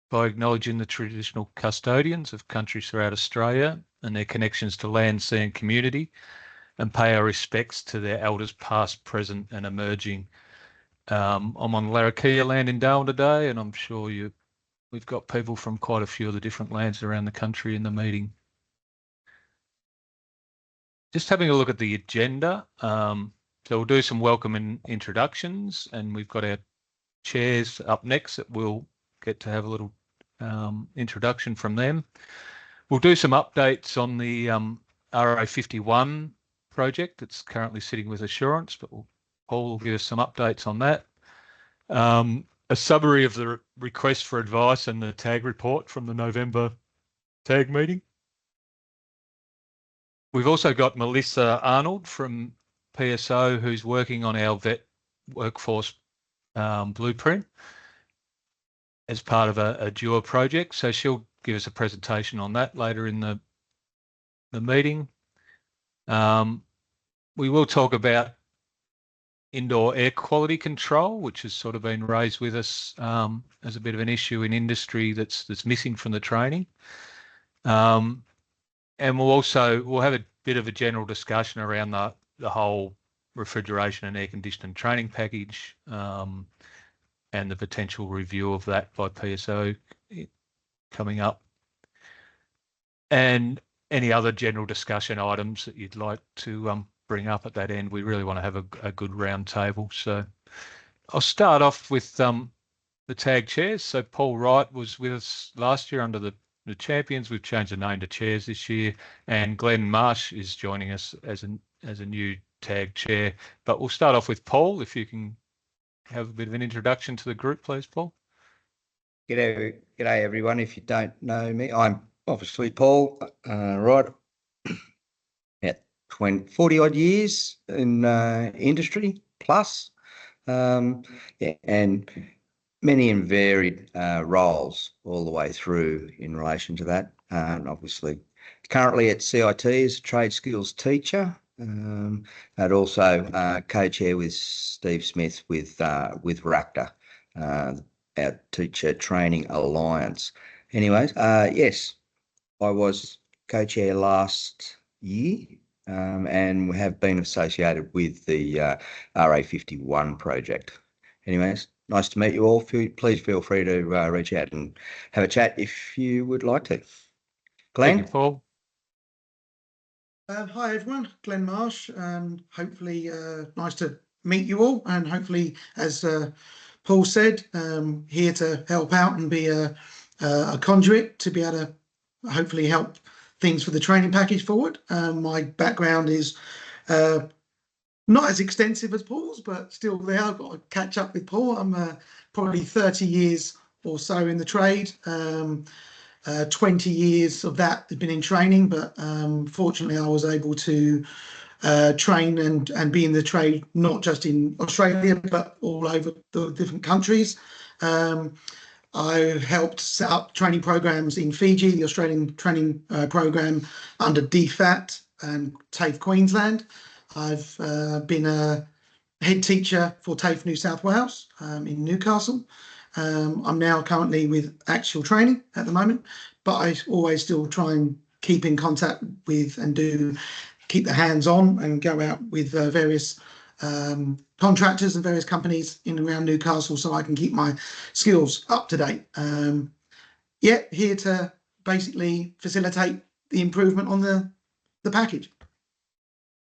by acknowledging the traditional custodians of countries throughout Australia and their connections to land, sea and community, and pay our respects to their elders past, present and emerging. I'm on Larrakia land in Darwin today, and I'm sure we've got people from quite a few of the different lands around the country in the meeting. Just having a look at the agenda. So we'll do some welcome and introductions, and we've got our chairs up next that we'll get to have a little introduction from them. We'll do some updates on the RA51 project that's currently sitting with Assurance, but Paul will give us some updates on that. A summary of the request for advice and the TAG report from the November TAG meeting. We've also got Melissa Arnold from PSO, who's working on our vet workforce blueprint as part of a DUA project. So she'll give us a presentation on that later in the meeting. We will talk about indoor air quality control, which has sort of been raised with us as a bit of an issue in industry that's missing from the training. And we'll have a bit of a general discussion around the whole refrigeration and air conditioning training package, and the potential review of that by PSO coming up, and any other general discussion items that you'd like to bring up at that end. We really want to have a good round table. So I'll start off with the TAG chairs. So Paul Wright was with us last year under the champions. We've changed the name to chairs this year, and Glenn Marsh is joining us as a new TAG chair. But we'll start off with Paul. If you can have a bit of an introduction to the group, please, Paul. G'day everyone. If you don't know me, I'm obviously Paul Wright. At 40 odd years in industry plus, and many and varied roles all the way through in relation to that. And obviously currently at CIT as a trade skills teacher, and also co-chair with Steve Smith with RACTA, our Teacher Training Alliance. Anyways, yes, I was co-chair last year, and we have been associated with the RA51 project. Anyways, nice to meet you all. Please feel free to reach out and have a chat if you would like to. Glenn? Thank you, Paul. Hi everyone, Glenn Marsh. Hopefully nice to meet you all, and hopefully, as Paul said, here to help out and be a conduit to be able to hopefully help things for the training package forward. My background is not as extensive as Paul's, but still there. I've got to catch up with Paul. I'm probably 30 years or so in the trade. 20 years of that have been in training, but fortunately I was able to train and be in the trade not just in Australia but all over the different countries. I helped set up training programs in Fiji, the Australian training program under DFAT and TAFE Queensland. I've been a head teacher for TAFE New South Wales in Newcastle. I'm now currently with Actual Training at the moment, but I always still try and keep in contact with and keep the hands on and go out with various contractors and various companies in and around Newcastle so I can keep my skills up to date. Yeah, here to basically facilitate the improvement on the package.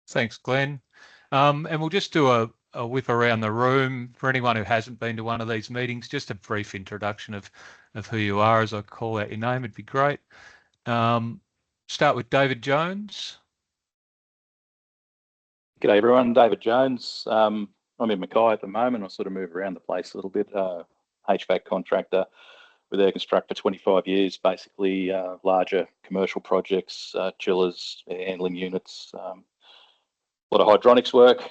Thanks, Glenn. And we'll just do a whip around the room for anyone who hasn't been to one of these meetings. Just a brief introduction of who you are as I call out your name. It'd be great. Start with David Jones. G'day everyone, David Jones. I'm in Mackay at the moment. I sort of move around the place a little bit. HVAC contractor with Airconstruct for 25 years, basically larger commercial projects, chillers, air handling units, a lot of hydronics work,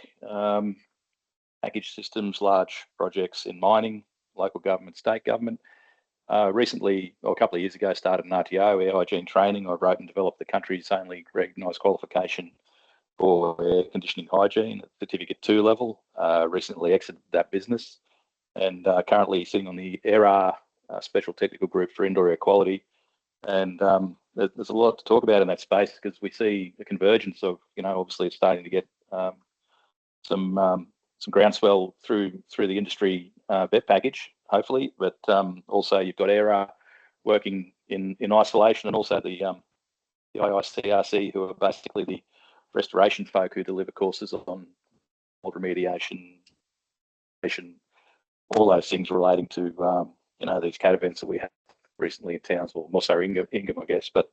package systems, large projects in mining, local government, state government. Recently, or a couple of years ago, started an RTO, air hygiene training. I wrote and developed the country's only recognised qualification for air conditioning hygiene at Certificate 2 level. Recently exited that business and currently sitting on the ERA special technical group for indoor air quality. And there's a lot to talk about in that space because we see a convergence of, obviously it's starting to get some groundswell through the industry vet package, hopefully, but also you've got ERA working in isolation, and also the IICRC, who are basically the restoration folk who deliver courses on mold remediation, all those things relating to these cat events that we had recently in Townsville, more so Ingham, I guess, but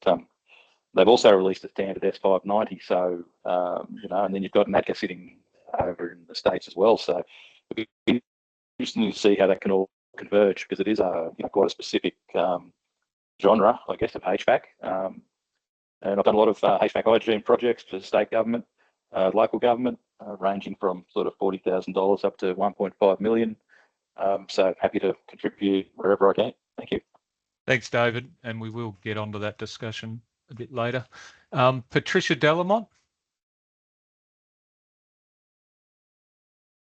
they've also released a standard S590, so and then you've got NADCA sitting over in the States as well, so it'll be interesting to see how that can all converge, because it is quite a specific genre, I guess, of HVAC. And I've done a lot of HVAC hygiene projects for state government, local government, ranging from sort of $40,000 up to 1.5 million. So happy to contribute wherever I can. Thank you. Thanks, David. And we will get onto that discussion a bit later. Patricia Delamont.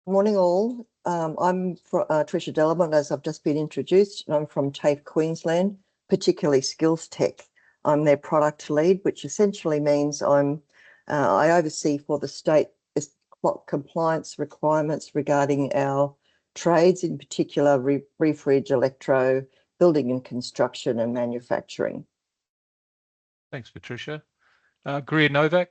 Morning all. I'm Tricia Delamont, as I've just been introduced. I'm from TAFE Queensland, particularly Skills Tech. I'm their product lead, which essentially means I oversee for the state compliance requirements regarding our trades, in particular refrig, electro, building and construction, and manufacturing. Thanks, Patricia. Greer Novak.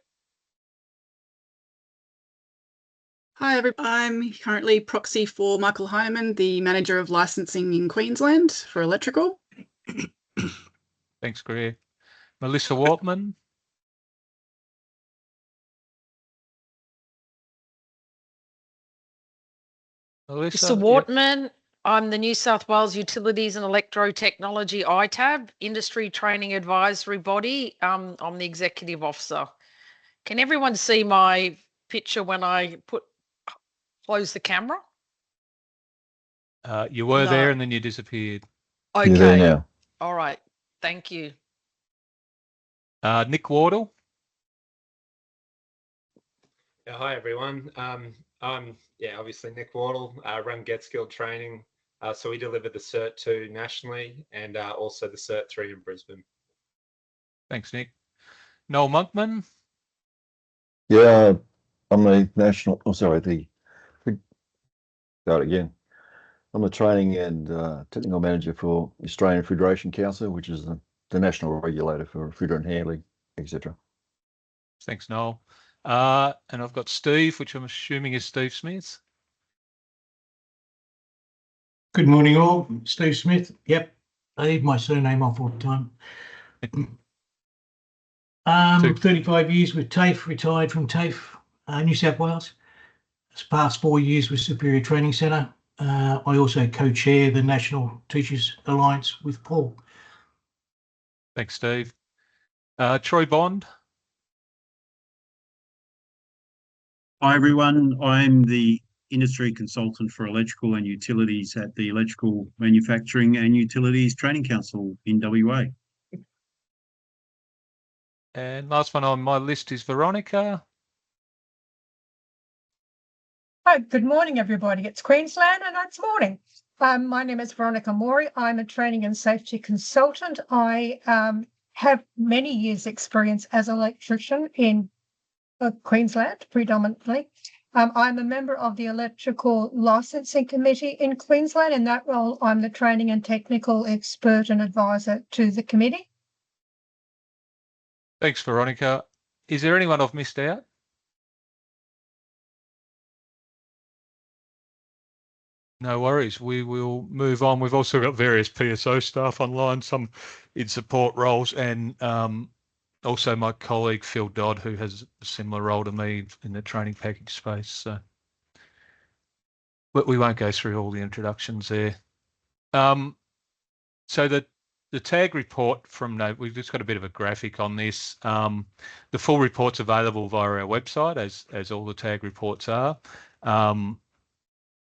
Hi, everybody. I'm currently proxy for Michael Hyman, the Manager of Licensing in Queensland for electrical. Thanks, Greer. Melissa Waltman. Melissa, Mr. Wortman, yep. I'm the New South Wales Utilities and Electro Technology ITAB, Industry Training Advisory Body. I'm the Executive Officer. Can everyone see my picture when I close the camera? You were there and then you disappeared. Okay. You're there now. All right. Thank you. Nick Wardle. Yeah, hi everyone. I'm obviously Nick Wardle, run Get Skilled Training. So we deliver the Cert 2 nationally and also the Cert 3 in Brisbane. Thanks, Nick. Noel Monkman. Yeah, I'm the I'm the training and technical manager for Australian Refrigeration Council, which is the national regulator for refrigerant handling, etc. Thanks, Noel. And I've got Steve, which I'm assuming is Steve Smith. Good morning, all. Steve Smith. Yep, I leave my surname off all the time. 35 years with TAFE, retired from TAFE, New South Wales. This past 4 years with Superior Training Centre. I also co-chair the National Teachers Alliance with Paul. Thanks, Steve. Troy Bond. Hi, everyone. I'm the industry consultant for electrical and utilities at the Electrical Manufacturing and Utilities Training Council in WA. And last one on my list is Veronica. Hi, good morning, everybody. It's Queensland and it's morning. My name is Veronica Morey. I'm a training and safety consultant. I have many years' experience as an electrician in Queensland, predominantly. I'm a member of the Electrical Licensing Committee in Queensland. In that role, I'm the training and technical expert and advisor to the committee. Thanks, Veronica. Is there anyone I've missed out? No worries. We will move on. We've also got various PSO staff online, some in support roles, and also my colleague Phil Dodd, who has a similar role to me in the training package space. So, but we won't go through all the introductions there. So the tag report from we've just got a bit of a graphic on this. The full report's available via our website, as all the tag reports are.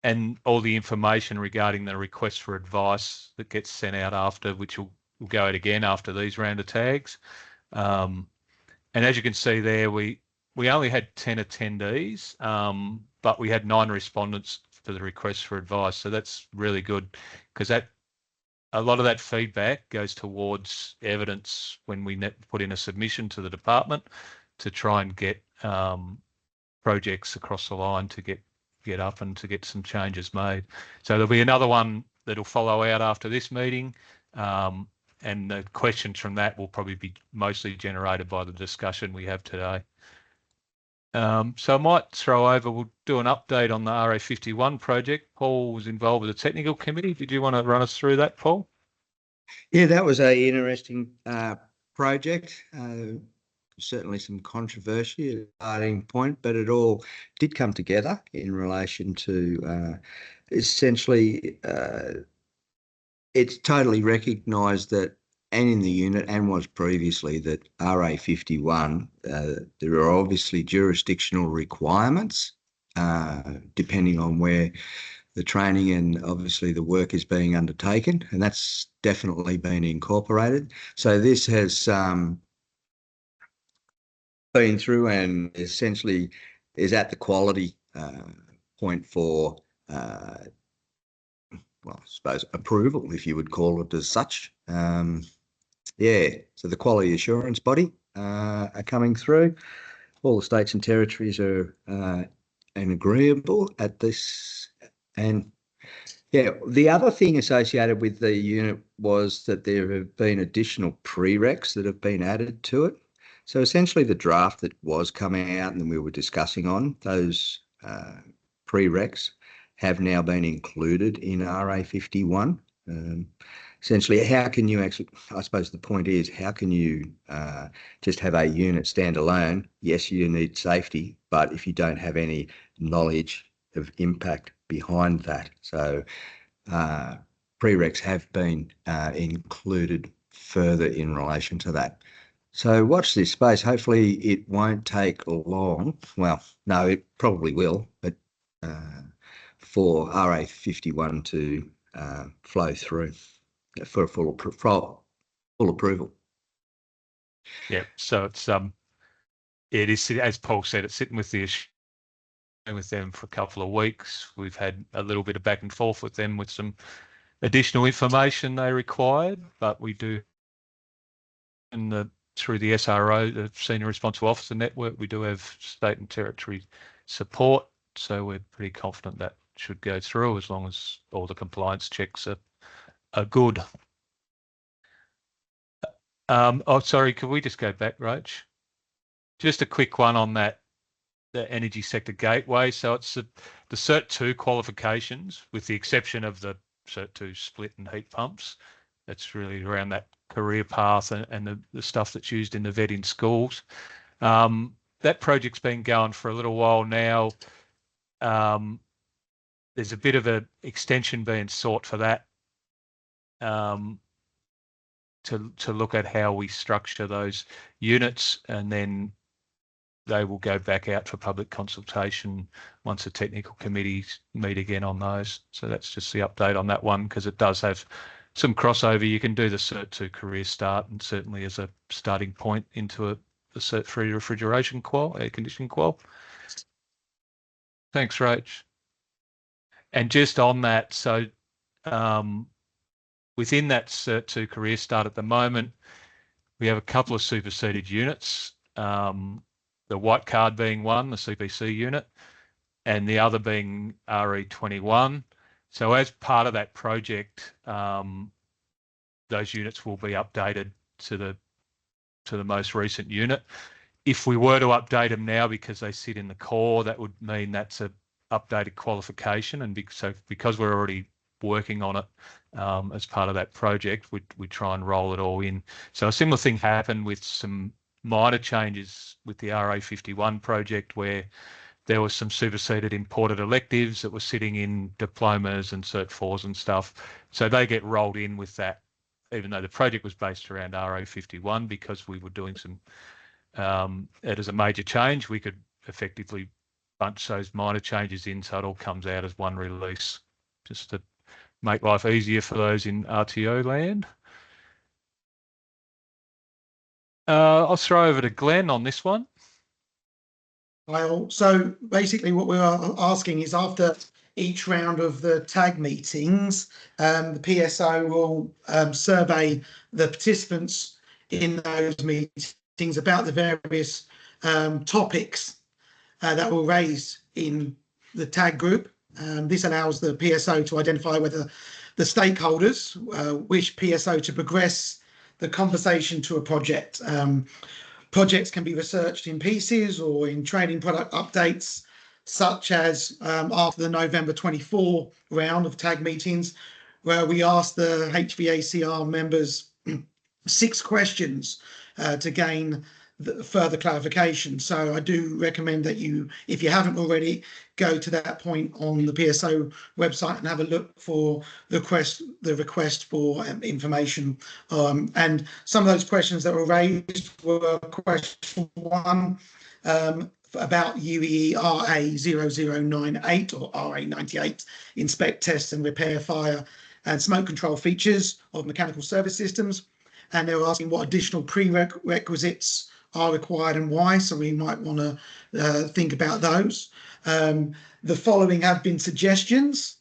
And all the information regarding the request for advice that gets sent out after, which will go out again after these round of tags. And as you can see there, we only had 10 attendees, but we had 9 respondents for the request for advice. So that's really good, because that a lot of that feedback goes towards evidence when we put in a submission to the department to try and get projects across the line to get up and to get some changes made. So there'll be another one that'll follow out after this meeting, and the questions from that will probably be mostly generated by the discussion we have today. So I might throw over, we'll do an update on the RA51 project. Paul was involved with the technical committee. Did you want to run us through that, Paul? Yeah, that was an interesting project. Certainly some controversy at the starting point, but it all did come together in relation to essentially it's totally recognised that, and in the unit and was previously, that RA51, there are obviously jurisdictional requirements depending on where the training and obviously the work is being undertaken, and that's definitely been incorporated. So this has been through and essentially is at the quality point for well, I suppose approval, if you would call it as such. Yeah, so the quality assurance body are coming through. All the states and territories are agreeable at this. And yeah, the other thing associated with the unit was that there have been additional prereqs that have been added to it. So essentially the draft that was coming out and we were discussing on, those prereqs have now been included in RA51. Essentially, how can you actually, I suppose the point is, how can you just have a unit stand alone? Yes, you need safety, but if you don't have any knowledge of impact behind that. So prereqs have been included further in relation to that. So watch this space. Hopefully it won't take long. Well, no, it probably will, but for RA51 to flow through for full approval. Yeah, so it is, as Paul said, it's sitting with them for a couple of weeks. We've had a little bit of back and forth with them with some additional information they required, but we do, through the SRO, the Senior Responsible Officer Network, we do have state and territory support, so we're pretty confident that should go through as long as all the compliance checks are good. Oh, sorry, could we just go back, Roach? Just a quick one on that, the energy sector gateway. So it's the Cert 2 qualifications, with the exception of the Cert 2 split and heat pumps. That's really around that career path and the stuff that's used in the vet in schools. That project's been going for a little while now. There's a bit of an extension being sought for that to look at how we structure those units, and then they will go back out for public consultation once the technical committees meet again on those. So that's just the update on that one, because it does have some crossover. You can do the Cert 2 career start, and certainly as a starting point into the Cert 3 refrigeration qual, air conditioning qual. Thanks, Rach. And just on that, so within that Cert 2 career start at the moment, we have a couple of superseded units, the white card being one, the CPC unit, and the other being RE21. So as part of that project, those units will be updated to the most recent unit. If we were to update them now because they sit in the core, that would mean that's a updated qualification, and because we're already working on it as part of that project, we try and roll it all in. So a similar thing happened with some minor changes with the RA51 project, where there was some superseded imported electives that were sitting in diplomas and Cert 4s and stuff. So they get rolled in with that, even though the project was based around RA51, because we were doing some, it as a major change, we could effectively bunch those minor changes in so it all comes out as one release, just to make life easier for those in RTO land. I'll throw over to Glenn on this one. So basically what we are asking is, after each round of the TAG meetings, the PSO will survey the participants in those meetings about the various topics that were raised in the TAG group. This allows the PSO to identify whether the stakeholders wish PSO to progress the conversation to a project. Projects can be researched in pieces or in training product updates, such as after the November 24 round of TAG meetings, where we asked the HVACR members 6 questions to gain further clarification. So I do recommend that you, if you haven't already, go to that point on the PSO website and have a look for the request for information. And some of those questions that were raised were question 1 about UEE RA0098 or RA98, inspect, test and repair fire and smoke control features of mechanical service systems. And they were asking what additional prerequisites are required and why, so we might want to think about those. The following have been suggestions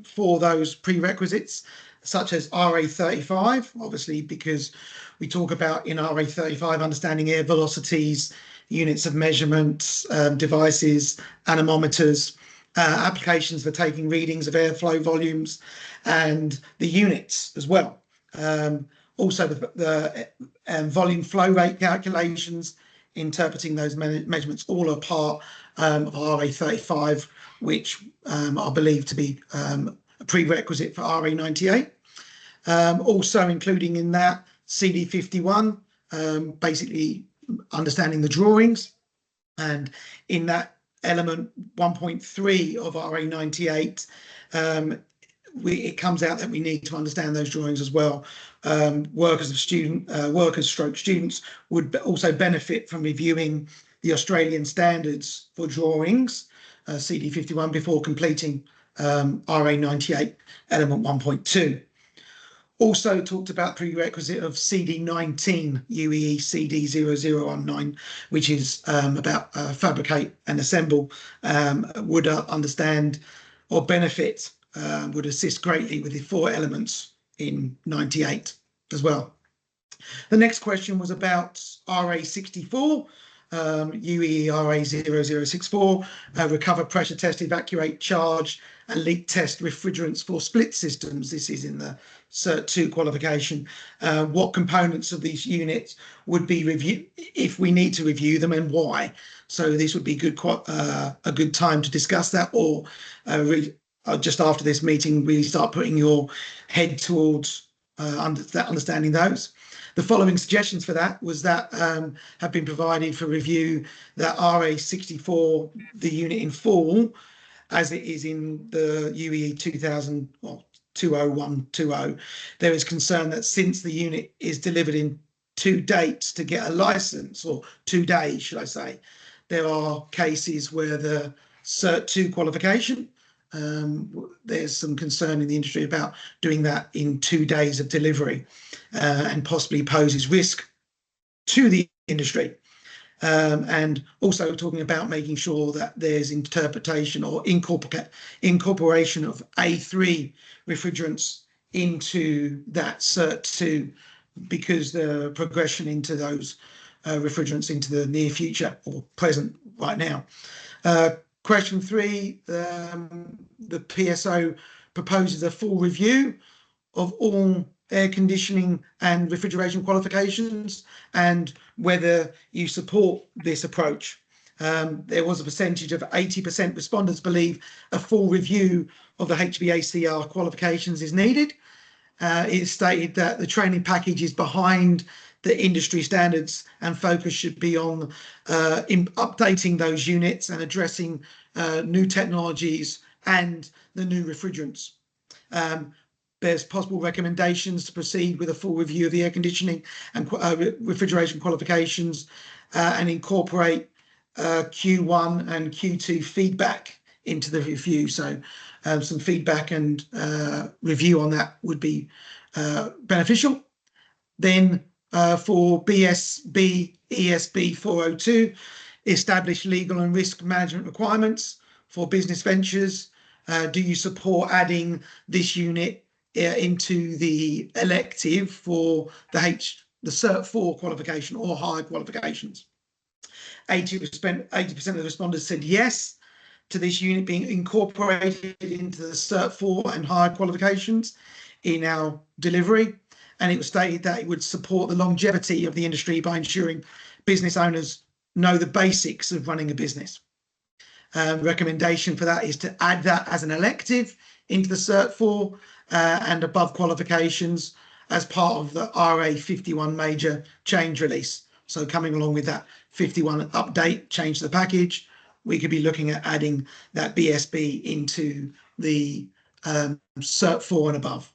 for those prerequisites, such as RA35, obviously because we talk about in RA35 understanding air velocities, units of measurement, devices, anemometers, applications for taking readings of airflow volumes, and the units as well. Also the volume flow rate calculations, interpreting those measurements, all are part of RA35, which are believed to be a prerequisite for RA98. Also including in that CD51, basically understanding the drawings, and in that element 1.3 of RA98, it comes out that we need to understand those drawings as well. Students would also benefit from reviewing the Australian standards for drawings, CD51, before completing RA98 element 1.2. Also talked about prerequisite of CD19 UEE CD0019, which is about fabricate and assemble, would understand or benefit, would assist greatly with the 4 elements in 98 as well. The next question was about RA64, UEE RA0064, recover, pressure test, evacuate, charge and leak test refrigerants for split systems. This is in the Cert 2 qualification. What components of these units would be reviewed if we need to review them, and why? So this would be a good time to discuss that, or just after this meeting really start putting your head towards understanding those. The following suggestions for that was that have been provided for review, that RA64, the unit in full, as it is in the UEE 2000 or 20120, there is concern that since the unit is delivered in 2 dates to get a license, or 2 days, should I say, there are cases where the Cert 2 qualification, there's some concern in the industry about doing that in 2 days of delivery, and possibly poses risk to the industry. And also talking about making sure that there's interpretation or incorporation of A3 refrigerants into that Cert 2, because the progression into those refrigerants into the near future or present right now. Question 3, the PSO proposes a full review of all air conditioning and refrigeration qualifications, and whether you support this approach. There was a percentage of 80% respondents believe a full review of the HVACR qualifications is needed. It is stated that the training package is behind the industry standards and focus should be on updating those units and addressing new technologies and the new refrigerants. There's possible recommendations to proceed with a full review of the air conditioning and refrigeration qualifications, and incorporate Q1 and Q2 feedback into the review. So some feedback and review on that would be beneficial. Then for BSB ESB 402, establish legal and risk management requirements for business ventures, Do you support adding this unit into the elective for the Cert 4 qualification or higher qualifications? 80% of the responders said yes to this unit being incorporated into the Cert 4 and higher qualifications in our delivery. And it was stated that it would support the longevity of the industry by ensuring business owners know the basics of running a business. Recommendation for that is to add that as an elective into the Cert 4 and above qualifications as part of the RA 51 major change release. So coming along with that 51 update, change the package, we could be looking at adding that BSB into the Cert 4 and above.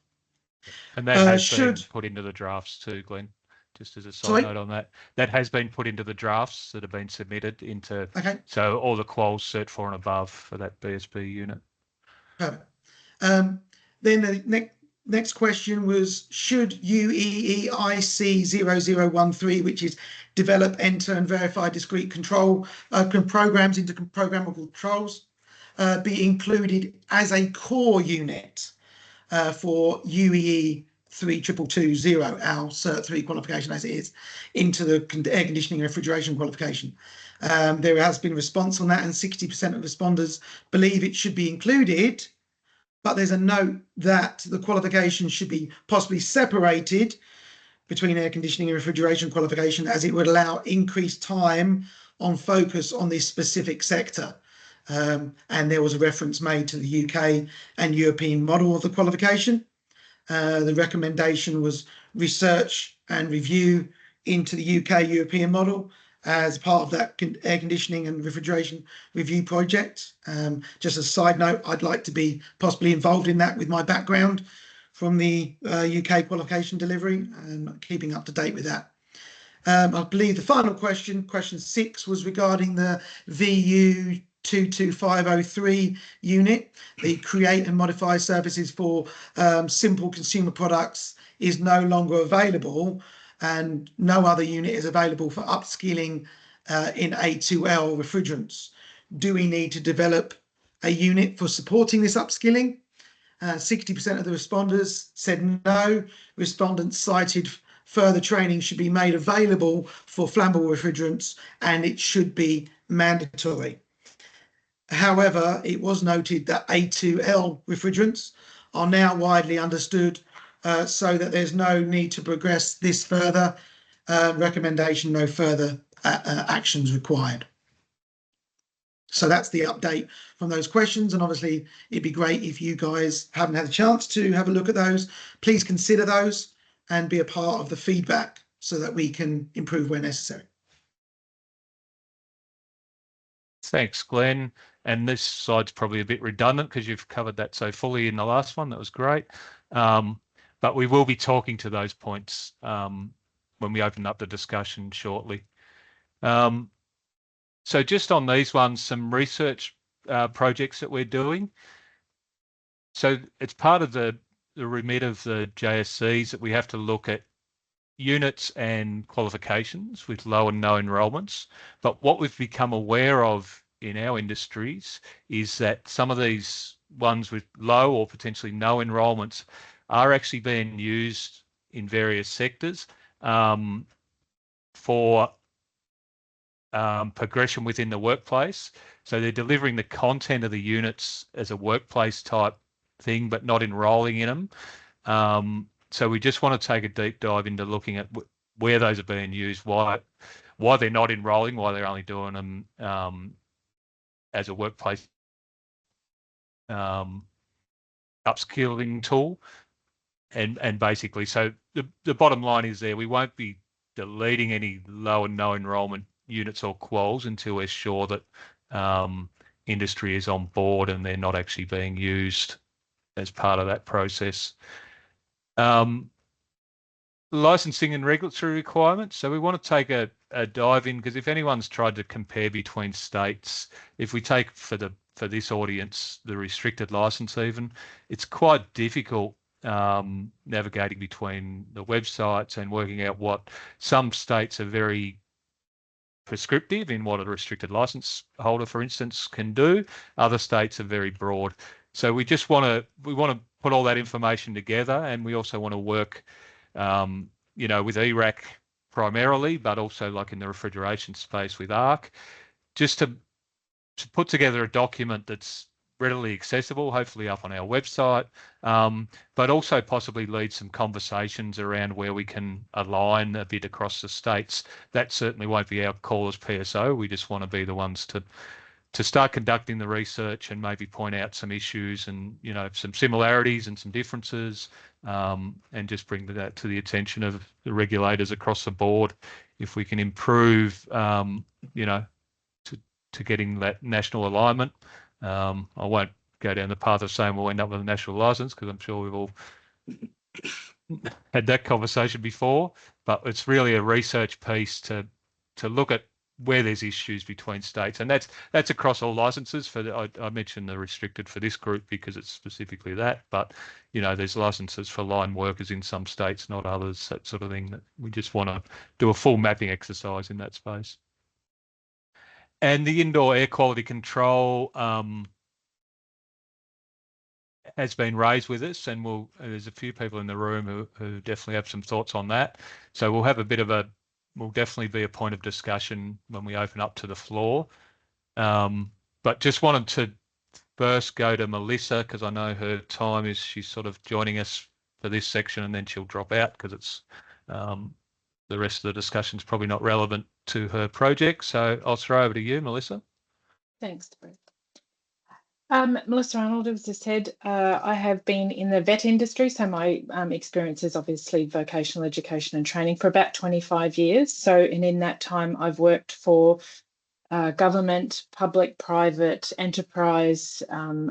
And that has been put into the drafts too, Glenn, just as a side note on that. That has been put into the drafts that have been submitted into, so all the quals Cert 4 and above for that BSB unit. Perfect. Then the next question was, should UEEIC 0013, which is develop, enter and verify discrete control programs into programmable controls, be included as a core unit for UEE 32220, our Cert 3 qualification as it is, into the air conditioning and refrigeration qualification? There has been a response on that, and 60% of responders believe it should be included, but there's a note that the qualification should be possibly separated between air conditioning and refrigeration qualification, as it would allow increased time on focus on this specific sector. And there was a reference made to the UK and European model of the qualification. The recommendation was research and review into the UK European model as part of that air conditioning and refrigeration review project. Just as a side note, I'd like to be possibly involved in that with my background from the UK qualification delivery and keeping up to date with that. I believe the final question, question 6, was regarding the VU 22503 unit. The create and modify services for simple consumer products is no longer available, and no other unit is available for upskilling in A2L refrigerants. Do we need to develop a unit for supporting this upskilling? 60% of the responders said no. Respondents cited further training should be made available for flammable refrigerants, and it should be mandatory. However, it was noted that A2L refrigerants are now widely understood, so that there's no need to progress this further. Recommendation, no further actions required. So that's the update from those questions, and obviously it'd be great if you guys haven't had a chance to have a look at those. Please consider those and be a part of the feedback so that we can improve where necessary. Thanks, Glenn. And this slide's probably a bit redundant because you've covered that so fully in the last one. That was great. But we will be talking to those points when we open up the discussion shortly. So just on these ones, some research projects that we're doing. So it's part of the remit of the JSCs that we have to look at units and qualifications with low and no enrolments. But what we've become aware of in our industries is that some of these ones with low or potentially no enrolments are actually being used in various sectors for progression within the workplace. So they're delivering the content of the units as a workplace type thing, but not enrolling in them. So we just want to take a deep dive into looking at where those are being used, why they're not enrolling, why they're only doing them as a workplace upskilling tool. And basically, so the bottom line is there, we won't be deleting any low and no enrolment units or quals until we're sure that industry is on board and they're not actually being used as part of that process. Licensing and regulatory requirements. So we want to take a dive in, because if anyone's tried to compare between states, if we take for this audience the restricted license even, it's quite difficult navigating between the websites and working out what some states are very prescriptive in what a restricted license holder, for instance, can do. Other states are very broad. So we just want to put all that information together, and we also want to work, you know, with Hvac primarily, but also like in the refrigeration space with Hvac, just to put together a document that's readily accessible, hopefully up on our website, but also possibly lead some conversations around where we can align a bit across the states. That certainly won't be our call as PSO. We just want to be the ones to start conducting the research and maybe point out some issues and, you know, some similarities and some differences, and just bring that to the attention of the regulators across the board. If we can improve, you know, to getting that national alignment. I won't go down the path of saying we'll end up with a national license, because I'm sure we've all had that conversation before, but it's really a research piece to look at where there's issues between states, and that's across all licenses. I mentioned the restricted for this group because it's specifically that, but you know, there's licenses for line workers in some states, not others, that sort of thing. That we just want to do a full mapping exercise in that space. And the indoor air quality control has been raised with us, and there's a few people in the room who definitely have some thoughts on that. So we'll have a bit of will definitely be a point of discussion when we open up to the floor. But just wanted to first go to Melissa, because I know her time is, she's sort of joining us for this section, and then she'll drop out because it's the rest of the discussion is probably not relevant to her project. So I'll throw over to you, Melissa. Thanks, Brett. Melissa Arnold, as I said, I have been in the vet industry, so my experience is obviously vocational education and training for about 25 years. So, and in that time, I've worked for government, public, private, enterprise,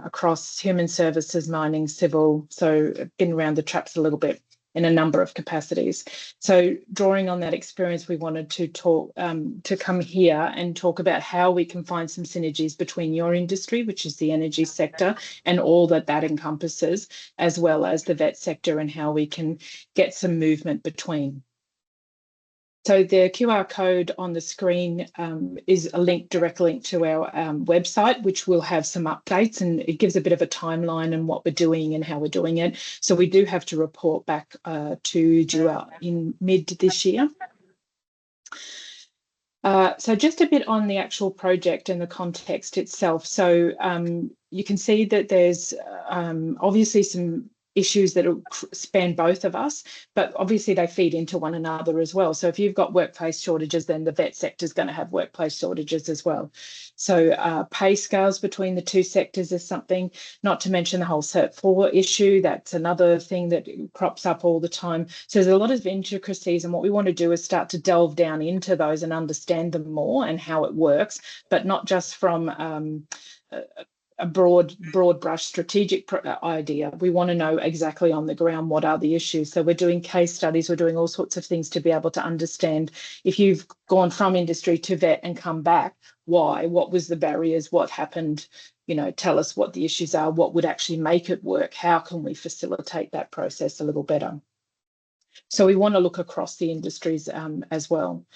across human services, mining, civil. So I've been around the traps a little bit in a number of capacities. So drawing on that experience, we wanted to talk, to come here and talk about how we can find some synergies between your industry, which is the energy sector, and all that encompasses, as well as the vet sector, and how we can get some movement between. So the QR code on the screen is a direct link to our website, which will have some updates, and it gives a bit of a timeline on what we're doing and how we're doing it. So we do have to report back to due in mid this year. So just a bit on the actual project and the context itself. So you can see that there's obviously some issues that span both of us, but obviously they feed into one another as well. So if you've got workplace shortages, then the vet sector is going to have workplace shortages as well. So pay scales between the two sectors is something, not to mention the whole Cert 4 issue. That's another thing that crops up all the time. So there's a lot of intricacies, and what we want to do is start to delve down into those and understand them more and how it works, but not just from a broad brush strategic idea. We want to know exactly on the ground what are the issues. So we're doing case studies, we're doing all sorts of things to be able to understand, if you've gone from industry to vet and come back, why, what was the barriers, what happened, you know, tell us what the issues are, what would actually make it work, how can we facilitate that process a little better. So we want to look across the industries as well.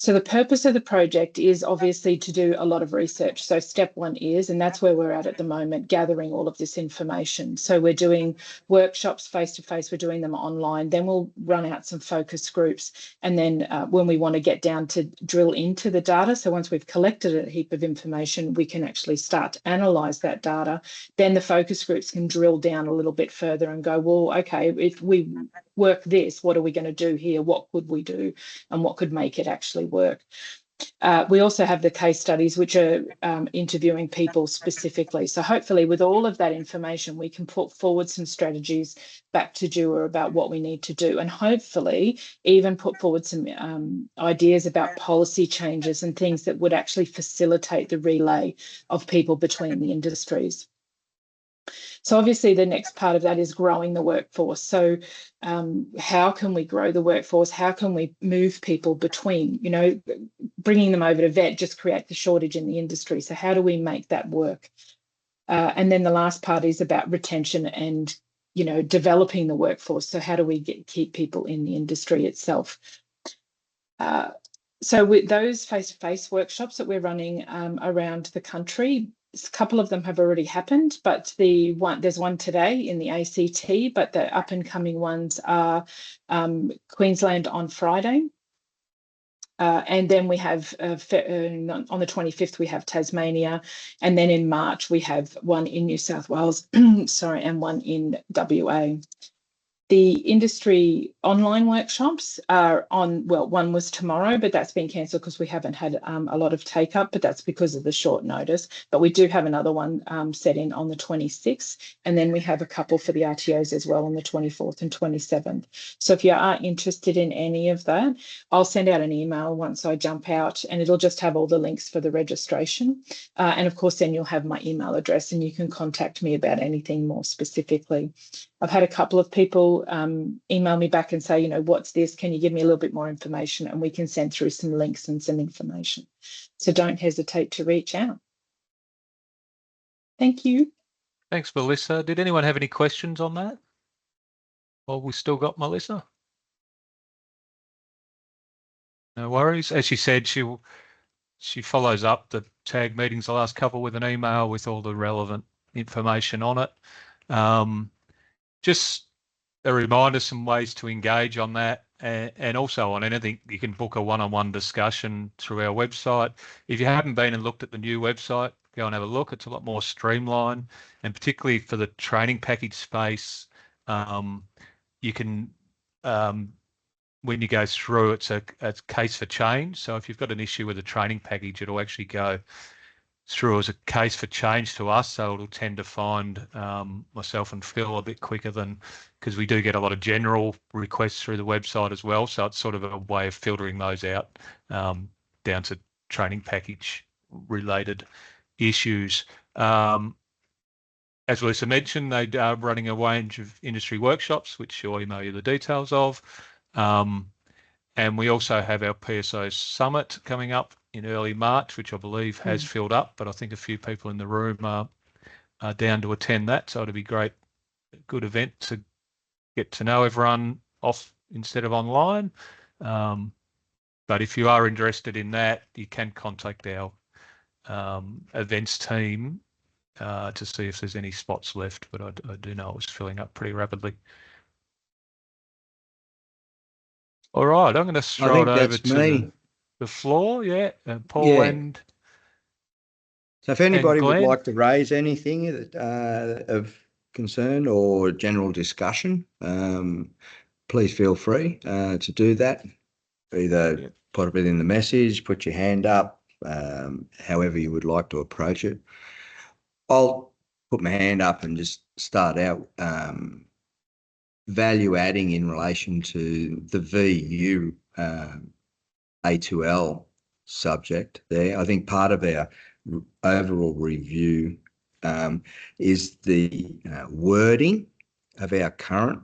So the purpose of the project is obviously to do a lot of research. So step one is, and that's where we're at the moment, gathering all of this information. So we're doing workshops face-to-face, we're doing them online, then we'll run out some focus groups. And then when we want to get down to drill into the data, so once we've collected a heap of information, we can actually start to analyse that data. Then the focus groups can drill down a little bit further and go, well, okay, if we work this, what are we going to do here? What could we do? And what could make it actually work? We also have the case studies, which are interviewing people specifically. So hopefully with all of that information, we can put forward some strategies back to DUA about what we need to do, and hopefully even put forward some ideas about policy changes and things that would actually facilitate the relay of people between the industries. So obviously the next part of that is growing the workforce. So how can we grow the workforce? How can we move people between, you know, bringing them over to vet just create the shortage in the industry. So how do we make that work? And then the last part is about retention and, you know, developing the workforce. So how do we keep people in the industry itself? So with those face-to-face workshops that we're running around the country, a couple of them have already happened, but there's one today in the ACT, but the up and coming ones are Queensland on Friday. And then we have on the 25th, we have Tasmania. And then in March, we have one in New South Wales, sorry, and one in WA. The industry online workshops are on, well, one was tomorrow, but that's been cancelled because we haven't had a lot of take up, but that's because of the short notice. But we do have another one set in on the 26th. And then we have a couple for the RTOs as well on the 24th and 27th. So if you are interested in any of that, I'll send out an email once I jump out, and it'll just have all the links for the registration. And of course, then you'll have my email address and you can contact me about anything more specifically. I've had a couple of people email me back and say, you know, what's this? Can you give me a little bit more information? And we can send through some links and some information. So don't hesitate to reach out. Thank you. Thanks, Melissa. Did anyone have any questions on that? Well, we still got Melissa. No worries. As she said, she follows up the tag meetings, the last couple, with an email with all the relevant information on it. Just a reminder, some ways to engage on that, and also on anything. You can book a one-on-one discussion through our website. If you haven't been and looked at the new website, go and have a look. It's a lot more streamlined, and particularly for the training package space, you can, when you go through, it's a case for change. So if you've got an issue with a training package, it'll actually go through as a case for change to us, so it'll tend to find myself and Phil a bit quicker than, because we do get a lot of general requests through the website as well, so it's sort of a way of filtering those out down to training package related issues. As Lisa mentioned, they are running a range of industry workshops, which I'll email you the details of. And we also have our PSO Summit coming up in early March, which I believe has filled up, but I think a few people in the room are down to attend that. So it'll be great, good event to get to know everyone off instead of online. But if you are interested in that, you can contact our events team to see if there's any spots left, but I do know it was filling up pretty rapidly. All right, I'm going to throw it over to the floor. Yeah, Paul and so if anybody would like to raise anything of concern or general discussion, please feel free to do that. Either put it in the message, put your hand up, however you would like to approach it. I'll put my hand up and just start out value adding in relation to the VU A2L subject there. I think part of our overall review is the wording of our current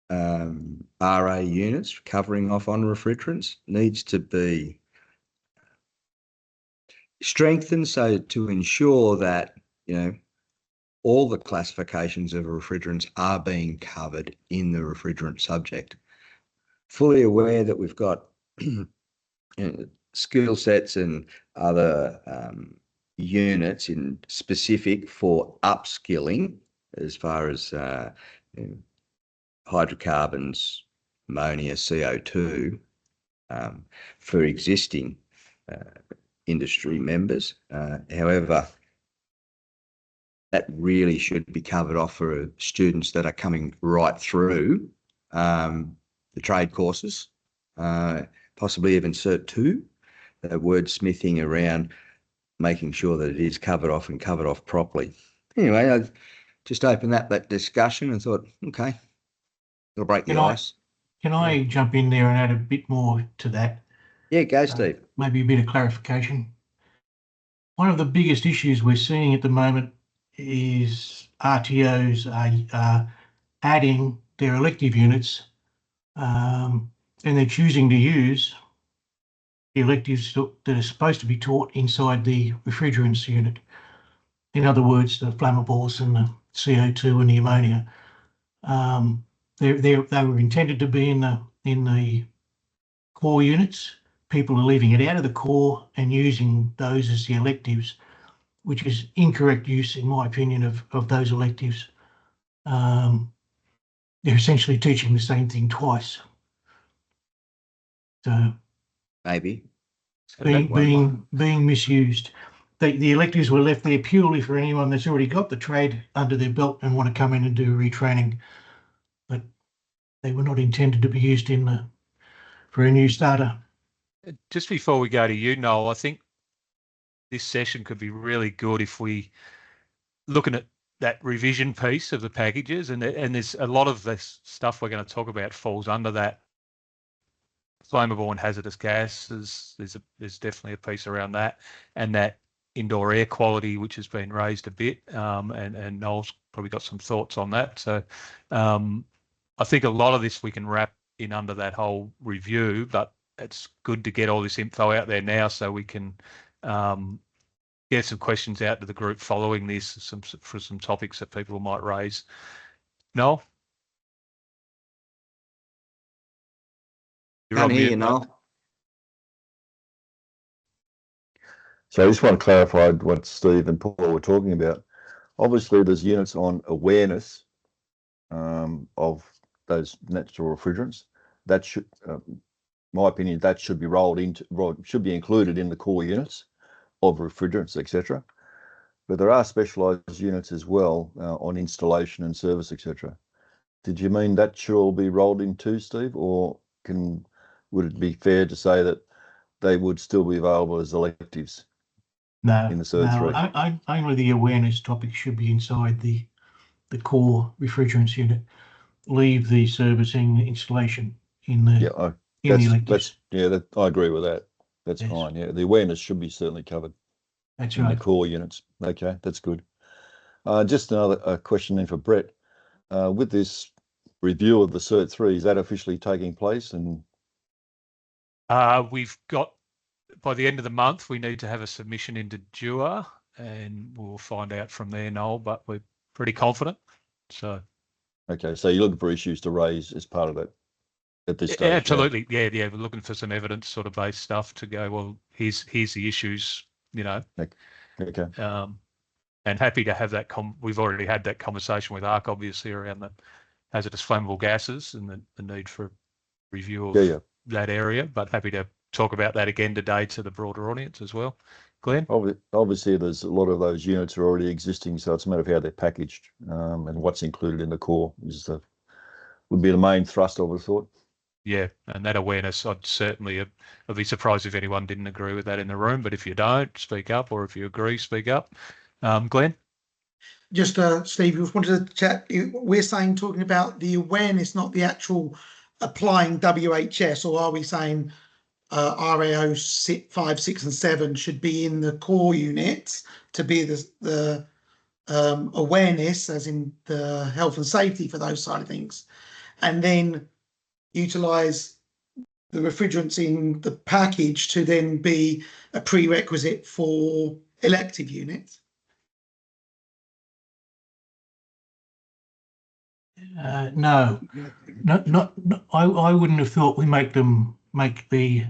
RA units covering off on refrigerants needs to be strengthened, so to ensure that, you know, all the classifications of refrigerants are being covered in the refrigerant subject. Fully aware that we've got skill sets and other units in specific for upskilling as far as hydrocarbons, ammonia, CO2 for existing industry members. However, that really should be covered off for students that are coming right through the trade courses, possibly even Cert 2, wordsmithing around making sure that it is covered off and covered off properly. Anyway, I just opened that discussion and thought, okay, it'll break the ice. Can I jump in there and add a bit more to that? Yeah, go, Steve. Maybe a bit of clarification. One of the biggest issues we're seeing at the moment is RTOs are adding their elective units and they're choosing to use the electives that are supposed to be taught inside the refrigerants unit. In other words, the flammables and the CO2 and the ammonia. They were intended to be in the core units. People are leaving it out of the core and using those as the electives. which is incorrect use, in my opinion, of those electives. They're essentially teaching the same thing twice. So maybe being misused. The electives were left there purely for anyone that's already got the trade under their belt and want to come in and do retraining, but they were not intended to be used for a new starter. Just before we go to you, Noel, I think this session could be really good if we looking at that revision piece of the packages, and there's a lot of this stuff we're going to talk about falls under that. Flammable and hazardous gases, there's definitely a piece around that, and that indoor air quality, which has been raised a bit, and Noel's probably got some thoughts on that. So I think a lot of this we can wrap in under that whole review, but it's good to get all this info out there now so we can get some questions out to the group following this, for some topics that people might raise. Noel? Can't hear you, Noel. So I just want to clarify what Steve and Paul were talking about. Obviously, there's units on awareness of those natural refrigerants. That should, my opinion, that should be should be included in the core units of refrigerants, etc. But there are specialised units as well on installation and service, etc. Did you mean that should all be rolled in too, Steve, or would it be fair to say that they would still be available as electives? No, in the Cert 3? Only the awareness topic should be inside the core refrigerants unit. Leave the servicing installation in the electives. I agree with that. That's fine. Yeah, the awareness should be certainly covered. That's in right. The core units. Okay, that's good. Just another question then for Brett. With this review of the Cert 3, is that officially taking place? And we've got, by the end of the month, we need to have a submission into DUA, and we'll find out from there, Noel, but we're pretty confident. So. Okay, so you're looking for issues to raise as part of that at this stage? Absolutely. Yeah. We're looking for some evidence sort of based stuff to go, well, here's the issues, you know. Okay. And happy to have that. We've already had that conversation with ARC, obviously, around the hazardous flammable gases and the need for review of that area, but happy to talk about that again today to the broader audience as well. Glenn? Obviously, there's a lot of those units are already existing, so it's a matter of how they're packaged and what's included in the core would be the main thrust, I would have thought. Yeah, and that awareness, I'd be surprised if anyone didn't agree with that in the room, but if you don't, speak up, or if you agree, speak up. Glenn? Just, Steve, we wanted to chat, we're talking about the awareness, not the actual applying WHS, or are we saying RAO 5, 6 and 7 should be in the core units to be the awareness, as in the health and safety for those side of things, and then utilise the refrigerants in the package to then be a prerequisite for elective units? No, not. I wouldn't have thought we make the.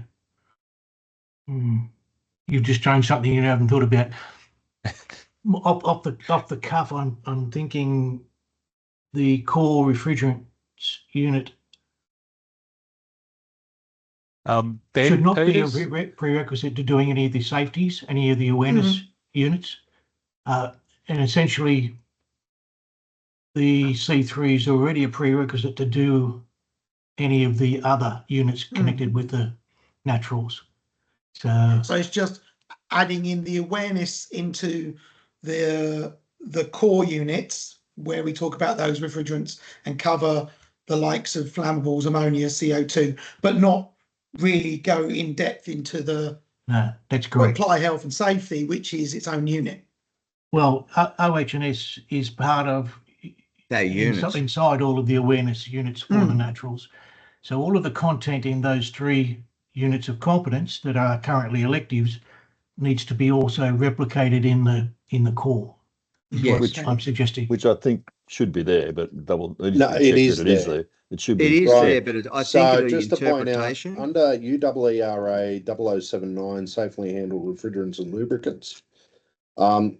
You've just thrown something you haven't thought about. off the cuff, I'm thinking the core refrigerants unit should not be a prerequisite to doing any of the safeties, any of the awareness units, and essentially the C3 is already a prerequisite to do any of the other units connected with the naturals. So it's just adding in the awareness into the core units where we talk about those refrigerants and cover the likes of flammables, ammonia, CO2, but not really go in depth into the that's correct. Apply health and safety, which is its own unit. Well, OH&S is part of inside all of the awareness units for the naturals. So all of the content in those 3 units of competence that are currently electives needs to be also replicated in the core. Which I'm suggesting. Which I think should be there, but it is there. It should be. It is there, but I think just to point out, under UERA 0079, safely handled refrigerants and lubricants,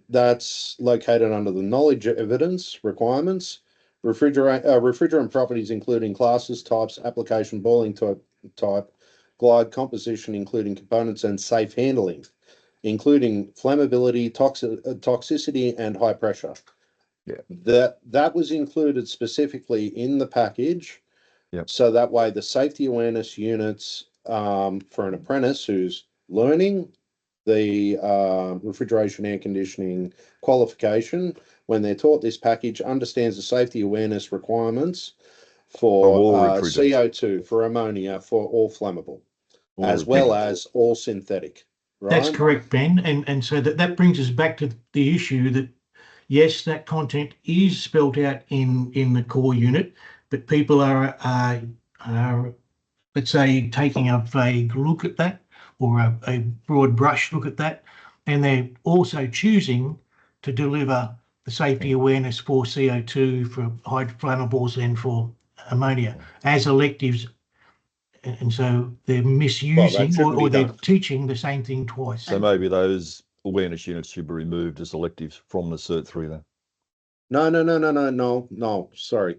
That's located under the knowledge evidence requirements. Refrigerant properties including classes, types, application, boiling type, glide composition, including components and safe handling, including flammability, toxicity, and high pressure. Yeah. That was included specifically in the package. Yep. So that way the safety awareness units for an apprentice who's learning the refrigeration air conditioning qualification, when they're taught this package, understands the safety awareness requirements for CO2, for ammonia, for all flammable, as well as all synthetic. Right? That's correct, Ben. And so that brings us back to the issue that, yes, that content is spelt out in the core unit, but people are let's say, taking a vague look at that, or a broad brush look at that, and they're also choosing to deliver the safety awareness for CO2, for high flammables, and for ammonia as electives. And so they're misusing, or they're teaching the same thing twice. So maybe those awareness units should be removed as electives from the Cert 3 then? No, sorry.